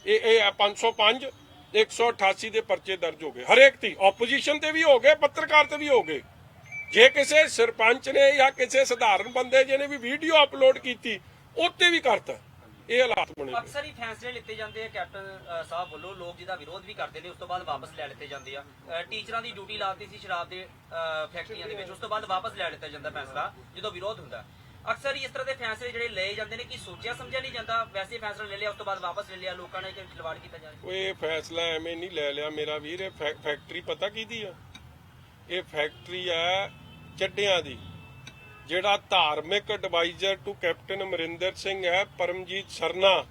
ਇਹ 505 188 ਦੇ ਪਰਚੇ ਦਰਜ ਹੋ ਗਏ। ਹਰੇਕ ਦੀ ਆਪੋਜੀਸ਼ਨ ਤੇ ਵੀ ਹੋ ਗਏ, ਪੱਤਰਕਾਰ ਤੇ ਵੀ ਹੋ ਗਏ। ਜੇ ਕਿਸੇ ਸਰਪੰਚ ਨੇ ਜਾਂ ਕਿਸੇ ਸਧਾਰਨ ਬੰਦੇ ਜਿਹਨੇ ਵੀ ਵੀਡੀਓ ਅਪਲੋਡ ਕੀਤੀ ਉੱਤੇ ਵੀ ਕਰਤਾ। ਇਹ ਹਾਲਾਤ ਬਣੇ ਨੇ। ਅਕਸਰ ਹੀ ਫੈਸਲੇ ਲਿੱਤੇ ਜਾਂਦੇ ਆ ਕੈਪਟਨ ਸਾਹਿਬ ਵੱਲੋਂ, ਲੋਕ ਜਿਹਦਾ ਵਿਰੋਧ ਵੀ ਕਰਦੇ ਨੇ, ਉਸ ਤੋਂ ਬਾਅਦ ਵਾਪਸ ਲੈ ਲਿੱਤੇ ਜਾਂਦੇ ਆ। ਟੀਚਰਾਂ ਦੀ ਡਿਊਟੀ ਲਾਤੀ ਸੀ ਸ਼ਰਾਬ ਦੇ ਫੈਕਟਰੀਆਂ ਦੇ ਵਿੱਚ, ਉਸ ਤੋਂ ਬਾਅਦ ਵਾਪਸ ਲੈ ਲਿੱਤਾ ਜਾਂਦਾ ਫੈਸਲਾ ਜਦੋਂ ਵਿਰੋਧ ਹੁੰਦਾ। ਅਕਸਰ ਹੀ ਇਸ ਤਰ੍ਹਾਂ ਦੇ ਫੈਸਲੇ ਜਿਹੜੇ ਲਏ ਜਾਂਦੇ ਨੇ ਕਿ ਸੋਚਿਆ ਸਮਝਿਆ ਨਹੀਂ ਜਾਂਦਾ, ਵੈਸੇ ਫੈਸਲਾ ਲੈ ਲਿਆ, ਉਸ ਤੋਂ ਬਾਅਦ ਵਾਪਸ ਲੈ ਲਿਆ, ਲੋਕਾਂ ਨੇ ਖਿਲਵਾੜ ਕੀਤਾ ਜਾ ਰਿਹਾ। ਇਹ ਫੈਸਲਾ ਐਵੇਂ ਨਹੀਂ ਲੈ ਲਿਆ ਮੇਰਾ ਵੀਰ। ਇਹ ਫੈਕਟਰੀ ਪਤਾ ਕਿਹਦੀ ਆ? ਇਹ ਫੈਕਟਰੀ ਆ ਚੱਡਿਆਂ ਦੀ। ਜਿਹੜਾ ਧਾਰਮਿਕ adviser to captain Amarinder Singh ਹੈ, ਪਰਮਜੀਤ ਸਰਨਾ,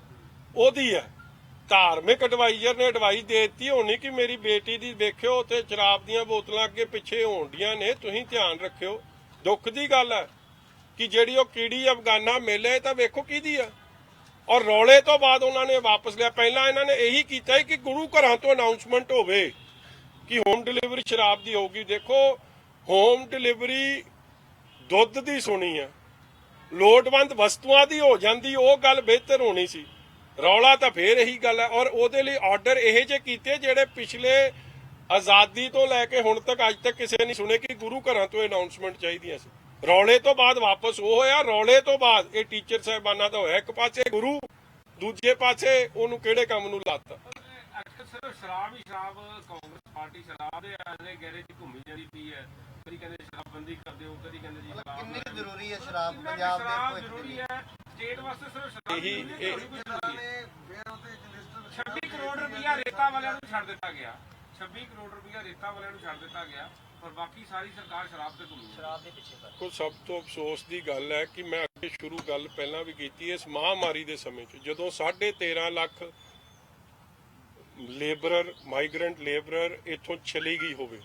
ਉਹਦੀ ਹੈ। ਧਾਰਮਿਕ ਐਡਵਾਈਜ਼ਰ ਨੇ ਐਡਵਾਈਸ ਦੇ ਦਿੱਤੀ ਹੋਣੀ ਕਿ ਮੇਰੀ ਬੇਟੀ ਦੀ ਵੇਖਿਓ ਤੇ ਸ਼ਰਾਬ ਦੀਆਂ ਬੋਤਲਾਂ ਅੱਗੇ ਪਿੱਛੇ ਹੋਣਡੀਆਂ ਨੇ, ਤੁਸੀਂ ਧਿਆਨ ਰੱਖਿਓ। ਦੁੱਖ ਦੀ ਗੱਲ ਹੈ ਕਿ ਜਿਹੜੀ ਉਹ ਕੀੜੀ ਅਫਗਾਨਾ ਮੇਲੇ ਤਾਂ ਵੇਖੋ ਕਿਹਦੀ ਆ। ਔਰ ਰੌਲੇ ਤੋਂ ਬਾਅਦ ਉਹਨਾਂ ਨੇ ਵਾਪਸ ਲਿਆ। ਪਹਿਲਾਂ ਇਹਨਾਂ ਨੇ ਇਹੀ ਕੀਤਾ ਕਿ ਗੁਰੂ ਘਰਾਂ ਤੋਂ ਅਨਾਉਂਸਮੈਂਟ ਹੋਵੇ ਕਿ ਹੋਮ ਡਿਲੀਵਰੀ ਸ਼ਰਾਬ ਦੀ ਹੋਊਗੀ। ਦੇਖੋ, ਹੋਮ ਡਿਲੀਵਰੀ ਦੁੱਧ ਦੀ ਸੁਣੀ ਆ, ਲੋੜਵੰਦ ਵਸਤੂਆਂ ਦੀ ਹੋ ਜਾਂਦੀ, ਉਹ ਗੱਲ ਬਿਹਤਰ ਹੋਣੀ ਸੀ। ਰੌਲਾ ਤਾਂ ਫੇਰ ਇਹੀ ਗੱਲ ਹੈ। ਔਰ ਉਹਦੇ ਲਈ ਆਰਡਰ ਇਹੋ ਜਿਹੇ ਕੀਤੇ ਜਿਹੜੇ ਪਿਛਲੇ ਆਜ਼ਾਦੀ ਤੋਂ ਲੈ ਕੇ ਹੁਣ ਤੱਕ ਅੱਜ ਤੱਕ ਕਿਸੇ ਨੇ ਸੁਣੇ ਕਿ ਗੁਰੂ ਘਰਾਂ ਤੋਂ ਅਨਾਉਂਸਮੈਂਟ ਚਾਹੀਦੀਆਂ ਸੀ। ਰੌਲੇ ਤੋਂ ਬਾਅਦ ਵਾਪਸ ਉਹ ਹੋਇਆ। ਰੌਲੇ ਤੋਂ ਬਾਅਦ ਇਹ ਟੀਚਰ ਸਾਹਿਬਾਨਾਂ ਦਾ ਹੋਇਆ। ਇੱਕ ਪਾਸੇ ਗੁਰੂ, ਦੂਜੇ ਪਾਸੇ ਉਹਨੂੰ ਕਿਹੜੇ ਕੰਮ ਨੂੰ ਲਾਤਾ। ਅਕਸਰ ਸਿਰਫ ਸ਼ਰਾਬ ਹੀ ਸ਼ਰਾਬ, ਕਾਂਗਰਸ ਪਾਰਟੀ ਸ਼ਰਾਬ ਦੇ ਆਲੇ ਗਹਿਰੇ 'ਚ ਘੁੰਮੀ ਜਾਂਦੀ ਪਈ ਹੈ। ਕਦੀ ਕਹਿੰਦੇ ਸ਼ਰਾਬਬੰਦੀ ਕਰ ਦਿਓ, ਕਦੀ ਕਹਿੰਦੇ ਜੀ ਸ਼ਰਾਬ ਕਿੰਨੀ ਕੁ ਜ਼ਰੂਰੀ ਹੈ ਸ਼ਰਾਬ ਪੰਜਾਬ ਦੇ ਸ਼ਰਾਬ ਭਵਿੱਖ ਜ਼ਰੂਰੀ ਲਈ? ਹੈ ਸਟੇਟ ਵਾਸਤੇ। ਸਿਰਫ ਸ਼ਰਾਬ ਇਹੀ- ਜ਼ਰੂਰੀ ਹੈ, ਹੋਰ ਕੁਛ ਜ਼ਰੂਰੀ ਹੈ। ਫਿਰ ਉਹਦੇ ਇੱਕ ਲਿਸਟ 26 ਕਰੋੜ ਰੁਪਇਆ ਰੇਤਾ ਵਾਲਿਆਂ ਨੂੰ ਛੱਡ ਦਿੱਤਾ ਗਿਆ। 26 ਕਰੋੜ ਰੁਪਇਆ ਰੇਤਾ ਵਾਲਿਆਂ ਨੂੰ ਛੱਡ ਦਿੱਤਾ ਗਿਆ, ਪਰ ਬਾਕੀ ਸਾਰੀ ਸਰਕਾਰ ਸ਼ਰਾਬ ਤੇ ਘੁੰਮੀ ਹੈ। ਸ਼ਰਾਬ ਦੇ ਪਿੱਛੇ ਕਰ ਕੋ ਸਭ ਤੋਂ ਅਫਸੋਸ ਦੀ ਗੱਲ ਹੈ ਕਿ ਮੈਂ ਅੱਗੇ ਸ਼ੁਰੂ ਗੱਲ ਪਹਿਲਾਂ ਵੀ ਕੀਤੀ, ਇਸ ਮਹਾਮਾਰੀ ਦੇ ਸਮੇਂ 'ਚ ਜਦੋਂ 13.5 ਲੱਖ ਲੇਬਰਰ, ਮਾਈਗ੍ਰੈਂਟ ਲੇਬਰਰ ਇੱਥੋਂ ਚਲੀ ਗਈ ਹੋਵੇ,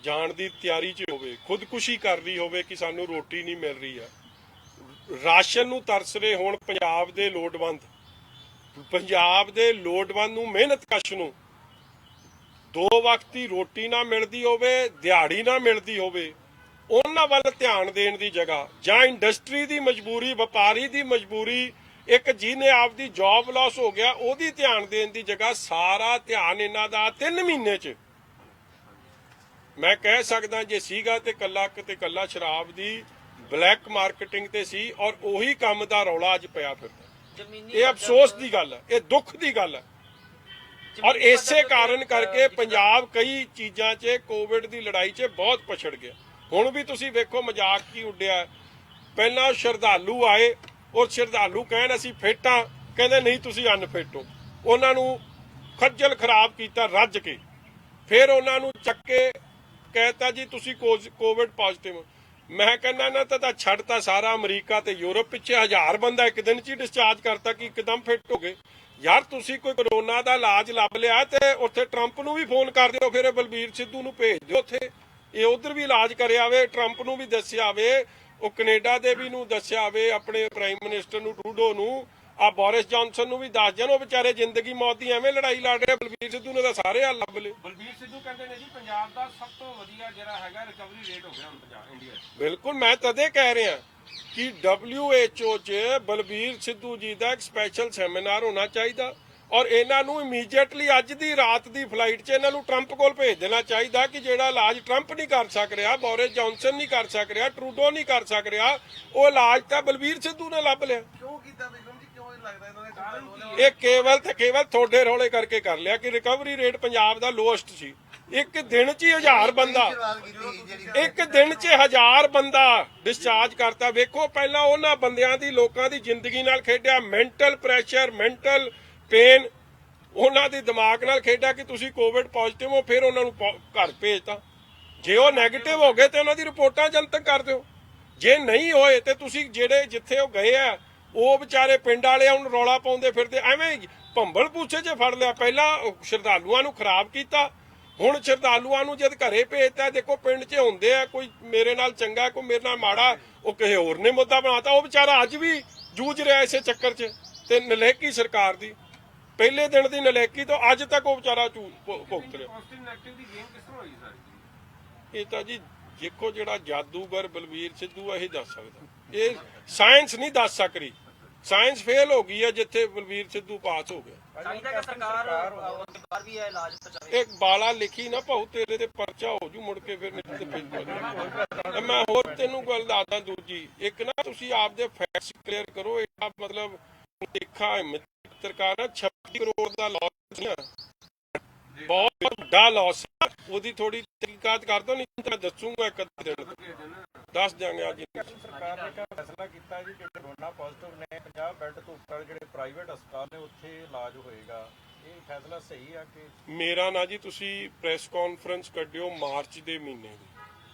ਜਾਣ ਦੀ ਤਿਆਰੀ 'ਚ ਹੋਵੇ, ਖੁਦਕੁਸ਼ੀ ਕਰ ਰਹੀ ਹੋਵੇ ਕਿ ਸਾਨੂੰ ਰੋਟੀ ਨਹੀਂ ਮਿਲ ਰਹੀ ਹੈ, ਰਾਸ਼ਨ ਨੂੰ ਤਰਸ ਰਹੇ ਹੋਣ ਪੰਜਾਬ ਦੇ ਲੋੜਵੰਦ ਨੂੰ, ਮਿਹਨਤਕਸ਼ ਨੂੰ 2 ਵਕਤ ਦੀ ਰੋਟੀ ਨਾ ਮਿਲਦੀ ਹੋਵੇ, ਦਿਹਾੜੀ ਨਾ ਮਿਲਦੀ ਹੋਵੇ, ਉਹਨਾਂ ਵੱਲ ਧਿਆਨ ਦੇਣ ਦੀ ਜਗ੍ਹਾ ਜਾਂ ਇੰਡਸਟਰੀ ਦੀ ਮਜਬੂਰੀ, ਵਪਾਰੀ ਦੀ ਮਜਬੂਰੀ, ਇੱਕ ਜਿਹਨੇ ਆਪਦੀ ਜੌਬ ਲਾਸ ਹੋ ਗਿਆ ਉਹਦੀ ਧਿਆਨ ਦੇਣ ਦੀ ਜਗ੍ਹਾ ਸਾਰਾ ਧਿਆਨ ਇਹਨਾਂ ਦਾ 3 ਮਹੀਨੇ 'ਚ ਮੈਂ ਕਹਿ ਸਕਦਾ ਜੇ ਸੀਗਾ ਤੇ ਕੱਲਾ ਸ਼ਰਾਬ ਦੀ ਬਲੈਕ ਮਾਰਕੀਟਿੰਗ ਤੇ ਸੀ। ਔਰ ਉਹੀ ਕੰਮ ਦਾ ਰੌਲਾ ਅੱਜ ਪਿਆ ਫਿਰਦਾ। ਇਹ ਅਫਸੋਸ ਦੀ ਗੱਲ ਹੈ, ਇਹ ਦੁੱਖ ਦੀ ਗੱਲ ਹੈ। ਔਰ ਇਸੇ ਕਾਰਨ ਕਰਕੇ ਪੰਜਾਬ ਕਈ ਚੀਜ਼ਾਂ 'ਚ ਕੋਵਿਡ ਦੀ ਲੜਾਈ 'ਚ ਬਹੁਤ ਪਛੜ ਗਿਆ। ਹੁਣ ਵੀ ਤੁਸੀਂ ਵੇਖੋ ਮਜ਼ਾਕ ਕੀ ਉੱਡਿਆ। ਪਹਿਲਾਂ ਸ਼ਰਧਾਲੂ ਆਏ ਔਰ ਸ਼ਰਧਾਲੂ ਕਹਿਣ ਅਸੀਂ ਫਿੱਟ ਹਾਂ, ਕਹਿੰਦੇ ਨਹੀਂ ਤੁਸੀਂ ਅਨਫਿੱਟ ਹੋ। ਉਹਨਾਂ ਨੂੰ ਖੱਜਲ ਖਰਾਬ ਕੀਤਾ ਰੱਜ ਕੇ, ਫਿਰ ਉਹਨਾਂ ਨੂੰ ਚੱਕ ਕੇ ਕਹਿਤਾ ਜੀ ਤੁਸੀਂ ਕੋਵਿਡ ਪੋਜ਼ਿਟਿਵ। ਮੈਂ ਕਹਿੰਦਾ ਨਾ ਤਾਂ ਛੱਡਤਾ ਸਾਰਾ ਅਮਰੀਕਾ ਤੇ ਯੂਰਪ ਪਿੱਛੇ, 1000 ਬੰਦਾ ਇੱਕ ਦਿਨ 'ਚ ਹੀ ਡਿਸਚਾਰਜ ਕਰਤਾ ਕਿ ਇੱਕਦਮ ਫਿੱਟ ਹੋ ਗਏ। ਯਾਰ ਤੁਸੀਂ ਕੋਈ ਕਰੋਨਾ ਦਾ ਇਲਾਜ ਲੱਭ ਲਿਆ ਤੇ ਉੱਥੇ ਟਰੰਪ ਨੂੰ ਵੀ ਫੋਨ ਕਰ ਦਿਓ, ਫਿਰ ਬਲਬੀਰ ਸਿੱਧੂ ਨੂੰ ਭੇਜ ਦਿਓ ਉੱਥੇ, ਇਹ ਉਧਰ ਵੀ ਇਲਾਜ ਕਰਿਆ ਆਵੇ, ਟਰੰਪ ਨੂੰ ਵੀ ਦੱਸਿਆ ਆਵੇ, ਉਹ ਕੈਨੇਡਾ ਦੇ ਵੀ ਨੂੰ ਦੱਸਿਆ ਆਵੇ, ਆਪਣੇ ਪ੍ਰਾਈਮ ਮਿਨਿਸਟਰ ਨੂੰ ਟਰੂਡੋ ਨੂੰ, ਆ ਬੋਰਿਸ ਜੌਨਸਨ ਨੂੰ ਵੀ ਦੱਸ ਜਾਣ। ਉਹ ਵਿਚਾਰੇ ਜ਼ਿੰਦਗੀ ਮੌਤ ਦੀ ਐਵੇਂ ਲੜਾਈ ਲੜ ਰਹੇ। ਬਲਬੀਰ ਸਿੱਧੂ ਨੇ ਤਾਂ ਸਾਰੇ ਹੱਲ ਲੱਭ ਲਏ। ਬਲਬੀਰ ਸਿੱਧੂ ਕਹਿੰਦੇ ਨੇ ਜੀ ਪੰਜਾਬ ਦਾ ਸਭ ਤੋਂ ਵਧੀਆ ਜਿਹੜਾ ਹੈਗਾ ਰਿਕਵਰੀ ਰੇਟ ਹੋ ਗਿਆ ਹੁਣ ਪੰਜਾਬ ਇੰਡੀਆ 'ਚ। ਬਿਲਕੁਲ, ਮੈਂ ਤਦੇ ਕਹਿ ਰਿਹਾ ਕਿ WHO 'ਚ ਬਲਬੀਰ ਸਿੱਧੂ ਜੀ ਦਾ ਇੱਕ ਸਪੈਸ਼ਲ ਸੈਮੀਨਾਰ ਹੋਣਾ ਚਾਹੀਦਾ ਔਰ ਇਹਨਾਂ ਨੂੰ ਇਮੀਡੀਏਟਲੀ ਅੱਜ ਦੀ ਰਾਤ ਦੀ ਫਲਾਈਟ 'ਚ ਇਹਨਾਂ ਨੂੰ ਟਰੰਪ ਕੋਲ ਭੇਜ ਦੇਣਾ ਚਾਹੀਦਾ ਕਿ ਜਿਹੜਾ ਇਲਾਜ ਟਰੰਪ ਨਹੀਂ ਕਰ ਸਕ ਰਿਹਾ, ਬੋਰਿਸ ਜੌਨਸਨ ਨਹੀਂ ਕਰ ਸਕ ਰਿਹਾ, ਟਰੂਡੋ ਨਹੀਂ ਕਰ ਸਕ ਰਿਹਾ, ਉਹ ਇਲਾਜ ਤਾਂ ਬਲਬੀਰ ਸਿੱਧੂ ਨੇ ਲੱਭ ਲਿਆ। ਕਿਉਂ ਕੀਤਾ ਬਿਕਰਮ ਜੀ, ਕਿਉਂ ਇਹ ਲੱਗਦਾ ਇਹਨਾਂ ਨੇ ਇਹ ਕੇਵਲ ਤੇ ਕੇਵਲ ਤੁਹਾਡੇ ਰੌਲੇ ਕਰਕੇ ਕਰ ਲਿਆ ਕਿ ਰਿਕਵਰੀ ਰੇਟ ਪੰਜਾਬ ਦਾ ਲੋਐਸਟ ਸੀ। ਇੱਕ ਦਿਨ 'ਚ ਹੀ 1000 ਬੰਦਾ, ਸ਼ੁਰੂਆਤ ਕੀਤੀ ਜਿਹੜੀ ਇੱਕ ਦਿਨ 'ਚ 1000 ਬੰਦਾ ਡਿਸਚਾਰਜ ਕਰਤਾ। ਵੇਖੋ ਪਹਿਲਾਂ ਉਹਨਾਂ ਬੰਦਿਆਂ ਦੀ, ਲੋਕਾਂ ਦੀ ਜ਼ਿੰਦਗੀ ਨਾਲ ਖੇਡਿਆ, ਮੈਂਟਲ ਪ੍ਰੈਸ਼ਰ, ਮੈਂਟਲ ਪੇਨ, ਉਹਨਾਂ ਦੇ ਦਿਮਾਗ ਨਾਲ ਖੇਡਿਆ ਕਿ ਤੁਸੀਂ ਕੋਵਿਡ ਪੋਜ਼ਿਟਿਵ ਹੋ, ਫਿਰ ਉਹਨਾਂ ਨੂੰ ਘਰ ਭੇਜਤਾ। ਜੇ ਉਹ ਨੈਗੇਟਿਵ ਹੋ ਗਏ ਤੇ ਉਹਨਾਂ ਦੀ ਰਿਪੋਰਟਾਂ ਜਨਤਕ ਕਰ ਦਿਓ, ਜੇ ਨਹੀਂ ਹੋਏ ਤੇ ਤੁਸੀਂ ਜਿਹੜੇ ਜਿੱਥੇ ਉਹ ਗਏ ਆ ਉਹ ਵਿਚਾਰੇ ਪਿੰਡ ਵਾਲੇ ਹੁਣ ਰੌਲਾ ਪਾਉਂਦੇ ਫਿਰਦੇ, ਐਵੇਂ ਭੰਬਲ ਪੂਛੇ 'ਚ ਫੜ ਲਿਆ। ਪਹਿਲਾਂ ਸ਼ਰਧਾਲੂਆਂ ਨੂੰ ਖਰਾਬ ਕੀਤਾ, ਹੁਣ ਸ਼ਰਧਾਲੂਆਂ ਨੂੰ ਜਦ ਘਰੇ ਭੇਜਤਾ। ਦੇਖੋ ਪਿੰਡ 'ਚ ਹੁੰਦੇ ਆ, ਕੋਈ ਮੇਰੇ ਨਾਲ ਚੰਗਾ, ਕੋਈ ਮੇਰੇ ਨਾਲ ਮਾੜਾ, ਉਹ ਕਿਸੇ ਹੋਰ ਨੇ ਮੁੱਦਾ ਬਣਾਤਾ। ਉਹ ਵਿਚਾਰਾ ਅੱਜ ਵੀ ਜੂਝ ਰਿਹਾ ਇਸੇ ਚੱਕਰ 'ਚ। ਤੇ ਨਲਾਇਕੀ ਸਰਕਾਰ ਦੀ, ਪਹਿਲੇ ਦਿਨ ਦੀ ਨਲਾਇਕੀ ਤੋਂ ਅੱਜ ਤੱਕ ਉਹ ਵਿਚਾਰਾ ਭੁਗਤ ਰਿਹਾ। ਪੋਜ਼ਿਟਿਵ ਨੈਗੇਟਿਵ ਦੀ ਗੇਮ ਕਿਸ ਤਰ੍ਹਾਂ ਹੋਈ ਸਾਰੀ? ਇਹ ਤਾਂ ਜੀ ਦੇਖੋ ਜਿਹੜਾ ਜਾਦੂਗਰ ਬਲਬੀਰ ਸਿੱਧੂ ਆ ਇਹੀ ਦੱਸ ਸਕਦਾ, ਇਹ ਸਾਇੰਸ ਨਹੀਂ ਦੱਸ ਸਕਦੀ। ਸਾਇੰਸ ਫੇਲ ਹੋ ਗਈ ਹੈ ਜਿੱਥੇ ਬਲਬੀਰ ਸਿੱਧੂ ਪਾਸ ਹੋ ਗਿਆ। ਚਾਹੀਦਾ ਕਿ ਸਰਕਾਰ ਉਹਦੇ ਬਾਹਰ ਵੀ ਇਹ ਇਲਾਜ ਪਹੁੰਚਾਵੇ। ਇੱਕ ਬਾਲਾ ਲਿਖੀ ਨਾ ਭਾਉ ਤੇਰੇ ਤੇ ਪਰਚਾ ਹੋ ਜੂ ਮੁੜ ਕੇ, ਫਿਰ ਨਹੀਂ ਤੇ ਫਿਰ ਮੈਂ ਹੋਰ ਤੈਨੂੰ ਗੱਲ ਦੱਸਦਾ ਦੂਜੀ। ਇੱਕ ਨਾ ਤੁਸੀਂ ਆਪਦੇ ਫੈਕਟਸ ਕਲੀਅਰ ਕਰੋ। ਇਹਦਾ ਮਤਲਬ ਦੇਖਾ ਸਰਕਾਰ 26 ਕਰੋੜ ਦਾ ਲਾਸ ਨਹੀਂ, ਬਹੁਤ ਵੱਡਾ ਲਾਸ। ਉਹਦੀ ਥੋੜੀ ਤਹਿਕੀਕਾਤ ਕਰ ਦੋ, ਨਹੀਂ ਤਾਂ ਦੱਸੂਗਾ ਇੱਕ ਅੱਧੇ ਦਿਨ ਦੱਸ ਦਿਆਂਗੇ। ਅੱਜ ਸਰਕਾਰ ਨੇ ਕਿਹਾ ਫੈਸਲਾ ਕੀਤਾ ਜੀ ਜਿਹੜੇ ਕਰੋਨਾ ਪੋਜ਼ਿਟਿਵ ਨੇ 50 ਬੈੱਡ ਤੋਂ ਉੱਪਰ ਜਿਹੜੇ ਪ੍ਰਾਈਵੇਟ ਹਸਪਤਾਲ ਨੇ ਉੱਥੇ ਇਲਾਜ ਹੋਏਗਾ। ਇਹ ਫੈਸਲਾ ਸਹੀ ਆ ਕਿ? ਮੇਰਾ ਨਾ ਜੀ ਤੁਸੀਂ ਪ੍ਰੈਸ ਕਾਨਫਰੰਸ ਕੱਢਿਓ ਮਾਰਚ ਦੇ ਮਹੀਨੇ ਦੀ।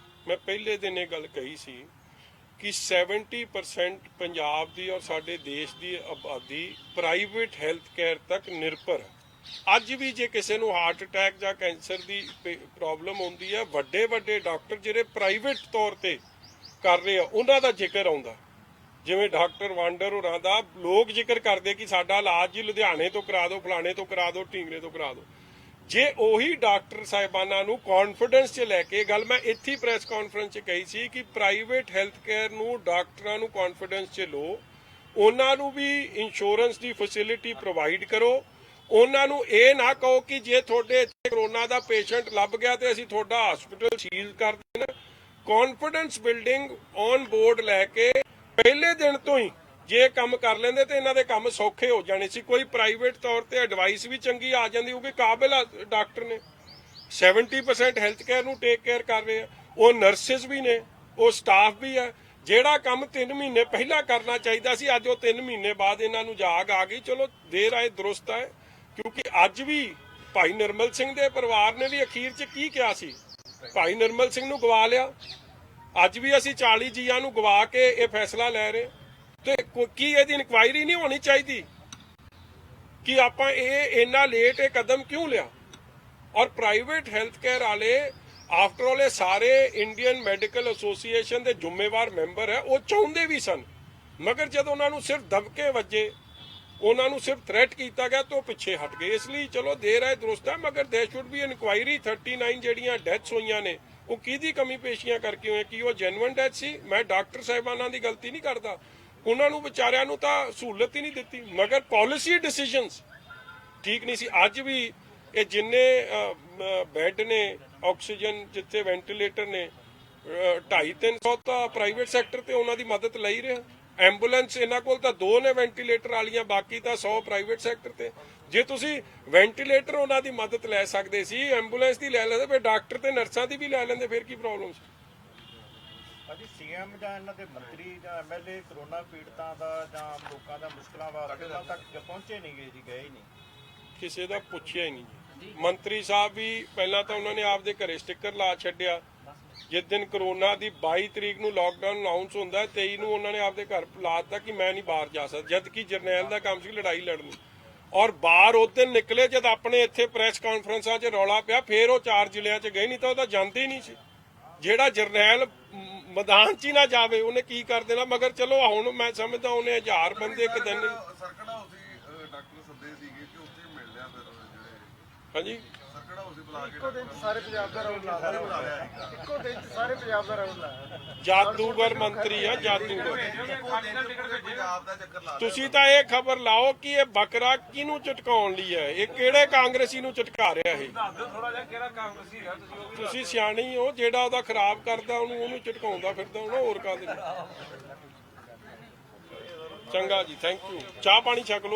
ਮੈਂ ਪਹਿਲੇ ਦਿਨ ਇਹ ਗੱਲ ਕਹੀ ਸੀ ਕਿ 70% ਪੰਜਾਬ ਦੀ ਔਰ ਸਾਡੇ ਦੇਸ਼ ਦੀ ਆਬਾਦੀ ਪ੍ਰਾਈਵੇਟ ਹੈਲਥ ਕੇਅਰ ਤੱਕ ਨਿਰਭਰ ਹੈ। ਅੱਜ ਵੀ ਜੇ ਕਿਸੇ ਨੂੰ ਹਾਰਟ ਅਟੈਕ ਜਾਂ ਕੈਂਸਰ ਦੀ ਪ੍ਰੋਬਲਮ ਹੁੰਦੀ ਹੈ, ਵੱਡੇ ਵੱਡੇ ਡਾਕਟਰ ਜਿਹੜੇ ਪ੍ਰਾਈਵੇਟ ਤੌਰ ਤੇ ਕਰ ਰਹੇ ਆ ਉਹਨਾਂ ਦਾ ਜ਼ਿਕਰ ਆਉਂਦਾ। ਜਿਵੇਂ ਡਾਕਟਰ ਵਾਂਡਰ ਹੋਰਾਂ ਦਾ ਲੋਕ ਜ਼ਿਕਰ ਕਰਦੇ ਕਿ ਸਾਡਾ ਇਲਾਜ ਜੀ ਲੁਧਿਆਣੇ ਤੋਂ ਕਰਾ ਦਿਓ, ਫਲਾਣੇ ਤੋਂ ਕਰਾ ਦਿਓ, ਢੀਂਗਰੇ ਤੋਂ ਕਰਾ ਦਿਓ। ਜੇ ਉਹੀ ਡਾਕਟਰ ਸਾਹਿਬਾਨਾਂ ਨੂੰ ਕੌਨਫੀਡੈਂਸ 'ਚ ਲੈ ਕੇ, ਗੱਲ ਮੈਂ ਇੱਥੇ ਪ੍ਰੈਸ ਕਾਨਫਰੰਸ 'ਚ ਕਹੀ ਸੀ ਕਿ ਪ੍ਰਾਈਵੇਟ ਹੈਲਥ ਕੇਅਰ ਨੂੰ ਡਾਕਟਰਾਂ ਨੂੰ ਕੌਨਫੀਡੈਂਸ 'ਚ ਲਓ, ਉਹਨਾਂ ਨੂੰ ਵੀ ਇੰਸ਼ੋਰੈਂਸ ਦੀ ਫੈਸਿਲਿਟੀ ਪ੍ਰੋਵਾਈਡ ਕਰੋ। ਉਹਨਾਂ ਨੂੰ ਇਹ ਨਾ ਕਹੋ ਕਿ ਜੇ ਤੁਹਾਡੇ ਇੱਥੇ ਕਰੋਨਾ ਦਾ ਪੇਸ਼ੈਂਟ ਲੱਭ ਗਿਆ ਤੇ ਅਸੀਂ ਤੁਹਾਡਾ ਹਸਪੀਟਲ ਸੀਲ ਕਰ ਦੇਣਾ। ਕੌਨਫੀਡੈਂਸ ਬਿਲਡਿੰਗ ਔਨ ਬੋਰਡ ਲੈ ਕੇ ਪਹਿਲੇ ਦਿਨ ਤੋਂ ਹੀ ਜੇ ਕੰਮ ਕਰ ਲੈਂਦੇ ਤੇ ਇਹਨਾਂ ਦੇ ਕੰਮ ਸੌਖੇ ਹੋ ਜਾਣੇ ਸੀ। ਕੋਈ ਪ੍ਰਾਈਵੇਟ ਤੌਰ ਤੇ ਐਡਵਾਈਸ ਵੀ ਚੰਗੀ ਆ ਜਾਂਦੀ, ਕਿਉਂਕਿ ਕਾਬਿਲ ਡਾਕਟਰ ਨੇ, 70% ਹੈਲਥ ਕੇਅਰ ਨੂੰ ਟੇਕ ਕੇਅਰ ਕਰ ਰਹੇ ਆ। ਉਹ ਨਰਸਿਸ ਵੀ ਨੇ, ਉਹ ਸਟਾਫ ਵੀ ਆ। ਜਿਹੜਾ ਕੰਮ 3 ਮਹੀਨੇ ਪਹਿਲਾਂ ਕਰਨਾ ਚਾਹੀਦਾ ਸੀ, ਅੱਜ ਉਹ 3 ਮਹੀਨੇ ਬਾਅਦ ਇਹਨਾਂ ਨੂੰ ਜਾਗ ਆ ਗਈ। ਚਲੋ ਦੇਰ ਆਏ ਦਰੁਸਤ ਹੈ, ਕਿਉਂਕਿ ਅੱਜ ਵੀ ਭਾਈ ਨਿਰਮਲ ਸਿੰਘ ਦੇ ਪਰਿਵਾਰ ਨੇ ਵੀ ਅਖੀਰ 'ਚ ਕੀ ਕਿਹਾ ਸੀ, ਭਾਈ ਨਿਰਮਲ ਸਿੰਘ ਨੂੰ ਗਵਾ ਲਿਆ। ਅੱਜ ਵੀ ਅਸੀਂ 40 ਜੀਆਂ ਨੂੰ ਗਵਾ ਕੇ ਇਹ ਫੈਸਲਾ ਲੈ ਰਹੇ ਤੇ ਕੀ ਇਹਦੀ ਇਨਕੁਆਇਰੀ ਨਹੀਂ ਹੋਣੀ ਚਾਹੀਦੀ ਕਿ ਆਪਾਂ ਇਹ ਇੰਨਾ ਲੇਟ ਇਹ ਕਦਮ ਕਿਉਂ ਲਿਆ? ਔਰ ਪ੍ਰਾਈਵੇਟ ਹੈਲਥ ਕੇਅਰ ਵਾਲੇ ਆਫਟਰ ਆਲ ਇਹ ਸਾਰੇ ਇੰਡੀਅਨ ਮੈਡੀਕਲ ਐਸੋਸੀਏਸ਼ਨ ਦੇ ਜ਼ਿੰਮੇਵਾਰ ਮੈਂਬਰ ਹੈ, ਉਹ ਚਾਹੁੰਦੇ ਵੀ ਸਨ, ਮਗਰ ਜਦ ਉਹਨਾਂ ਨੂੰ ਸਿਰਫ ਦਬਕੇ ਵੱਜੇ, ਉਹਨਾਂ ਨੂੰ ਸਿਰਫ ਥ੍ਰੈਟ ਕੀਤਾ ਗਿਆ ਤਾਂ ਉਹ ਪਿੱਛੇ ਹਟ ਗਏ। ਇਸ ਲਈ ਚਲੋ ਦੇਰ ਹੈ ਦਰੁਸਤ ਹੈ, ਮਗਰ ਦੇਰ ਸ਼ੁੱਡ ਬੀ ਇਨਕੁਆਇਰੀ। 39 ਜਿਹੜੀਆਂ ਡੈਥਸ ਹੋਈਆਂ ਨੇ ਉਹ ਕਿਹਦੀ ਕਮੀ ਪੇਸ਼ੀਆਂ ਕਰਕੇ ਹੋਏ? ਕੀ ਉਹ ਜੈਨੂਇਨ ਡੈਥ ਸੀ? ਮੈਂ ਡਾਕਟਰ ਸਾਹਿਬਾਨਾਂ ਦੀ ਗਲਤੀ ਨਹੀਂ ਕਰਦਾ, ਉਹਨਾਂ ਨੂੰ ਵਿਚਾਰਿਆਂ ਨੂੰ ਤਾਂ ਸਹੂਲਤ ਹੀ ਨਹੀਂ ਦਿੱਤੀ, ਮਗਰ ਪਾਲਿਸੀ ਡਿਸੀਜਨਸ ਠੀਕ ਨਹੀਂ ਸੀ। ਅੱਜ ਵੀ ਇਹ ਜਿੰਨੇ ਬੈੱਡ ਨੇ, ਆਕਸੀਜਨ ਜਿੱਥੇ ਵੈਂਟੀਲੇਟਰ ਨੇ, 250-300 ਤਾਂ ਪ੍ਰਾਈਵੇਟ ਸੈਕਟਰ ਤੇ ਉਹਨਾਂ ਦੀ ਮਦਦ ਲਈ ਰਿਹਾ। ਐਂਬੂਲੈਂਸ ਇਹਨਾਂ ਕੋਲ ਤਾਂ 2 ਨੇ ਵੈਂਟੀਲੇਟਰ ਵਾਲੀਆਂ, ਬਾਕੀ ਤਾਂ 100 ਪ੍ਰਾਈਵੇਟ ਸੈਕਟਰ ਤੇ। ਜੇ ਤੁਸੀਂ ਵੈਂਟੀਲੇਟਰ ਉਹਨਾਂ ਦੀ ਮਦਦ ਲੈ ਸਕਦੇ ਸੀ, ਐਂਬੂਲੈਂਸ ਦੀ ਲੈ ਲੈਂਦੇ, ਫਿਰ ਡਾਕਟਰ ਤੇ ਨਰਸਾਂ ਦੀ ਵੀ ਲੈ ਲੈਂਦੇ, ਫਿਰ ਕੀ ਪ੍ਰੋਬਲਮ ਸੀ? ਅਜੀ ਸੀਐਮ ਜਾਂ ਇਹਨਾਂ ਦੇ ਮੰਤਰੀ ਜਾਂ ਐਮਐਲਏ ਕਰੋਨਾ ਪੀੜਤਾਂ ਦਾ ਜਾਂ ਆਮ ਲੋਕਾਂ ਦਾ ਮੁਸ਼ਕਲਾਂ ਵਾਸਤੇ ਉਹਨਾਂ ਤੱਕ ਪਹੁੰਚੇ ਨਹੀਂ ਗਏ ਜੀ, ਗਏ ਹੀ ਨਹੀਂ। ਕਿਸੇ ਦਾ ਪੁੱਛਿਆ ਹੀ ਨਹੀਂ ਜੀ। ਮੰਤਰੀ ਸਾਹਿਬ ਵੀ ਪਹਿਲਾਂ ਤਾਂ ਉਹਨਾਂ ਨੇ ਆਪਦੇ ਘਰੇ ਸਟicker ਲਾ ਛੱਡਿਆ। ਜਿਸ ਦਿਨ ਕਰੋਨਾ ਦੀ 22 ਤਰੀਕ ਨੂੰ ਲਾਕਡਾਊਨ ਅਨਾਉਂਸ ਹੁੰਦਾ ਹੈ, 23 ਨੂੰ ਉਹਨਾਂ ਨੇ ਆਪਦੇ ਘਰ ਲਾ ਦਿੱਤਾ ਕਿ ਮੈਂ ਨਹੀਂ ਬਾਹਰ ਜਾ ਸਕਦਾ, ਜਦ ਕਿ ਜਰਨੈਲ ਦਾ ਕੰਮ ਸੀ ਲੜਾਈ ਲੜਨੀ। ਔਰ ਬਾਹਰ ਉਸ ਦਿਨ ਨਿਕਲੇ ਜਦ ਆਪਣੇ ਇੱਥੇ ਪ੍ਰੈਸ ਕਾਨਫਰੰਸਾਂ 'ਚ ਰੌਲਾ ਪਿਆ, ਫਿਰ ਉਹ 4 ਜ਼ਿਲ੍ਹਿਆਂ 'ਚ ਗਏ, ਨਹੀਂ ਤਾਂ ਉਹ ਤਾਂ ਜਾਂਦੇ ਹੀ ਨਹੀਂ ਸੀ। ਜਿਹੜਾ ਜਰਨੈਲ ਮੈਦਾਨ 'ਚ ਹੀ ਨਾ ਜਾਵੇ ਉਹਨੇ ਕੀ ਕਰ ਦੇਣਾ। ਮਗਰ ਚਲੋ ਹੁਣ ਮੈਂ ਸਮਝਦਾ ਉਹਨੇ 1000 ਬੰਦੇ ਇੱਕ ਦਿਨ ਸਰਕਟ ਹਾਊਸ ਸੀ, ਡਾਕਟਰ ਸੱਦੇ ਸੀਗੇ ਕਿ ਉੱਥੇ ਮਿਲ ਲਿਆ ਫਿਰ ਜਿਹੜੇ ਹਾਂਜੀ ਸਰਕਟ ਹਾਊਸ ਬੁਲਾ ਕੇ ਇੱਕੋ ਦਿਨ 'ਚ ਸਾਰੇ ਪੰਜਾਬ ਦਾ ਰਾਉਂਡ ਲਾ ਲਿਆ। ਇੱਕੋ ਦਿਨ 'ਚ ਸਾਰੇ ਪੰਜਾਬ ਦਾ ਰਾਉਂਡ ਲਾਇਆ। ਜਾਦੂਗਰ ਮੰਤਰੀ ਆ, ਜਾਦੂਗਰ। ਪੰਜਾਬ ਦਾ ਚੱਕਰ ਲਾ ਤੁਸੀਂ ਤਾਂ ਇਹ ਖਬਰ ਲਾਓ ਕਿ ਇਹ ਬੱਕਰਾ ਕਿਹਨੂੰ ਝਟਕਾਉਣ ਲਈ ਹੈ, ਇਹ ਕਿਹੜੇ ਕਾਂਗਰਸੀ ਨੂੰ ਝਟਕਾ ਰਿਹਾ ਇਹ। ਦੱਸ ਦਿਓ ਥੋੜਾ ਜਿਹਾ ਕਿਹੜਾ ਕਾਂਗਰਸੀ ਹੈ ਤੁਸੀਂ ਉਹ ਵੀ ਤੁਸੀਂ ਸਿਆਣੀ ਹੋ, ਜਿਹੜਾ ਉਹਦਾ ਖਰਾਬ ਕਰਦਾ ਉਹਨੂੰ ਝਟਕਾਉਂਦਾ ਫਿਰਦਾ ਉਹਨਾਂ ਹੋਰ ਕਾਹਦੇ ਲਈ। ਚੰਗਾ ਜੀ, ਥੈਂਕ ਯੂ। ਚਾਹ ਪਾਣੀ ਛਕ ਲਓ।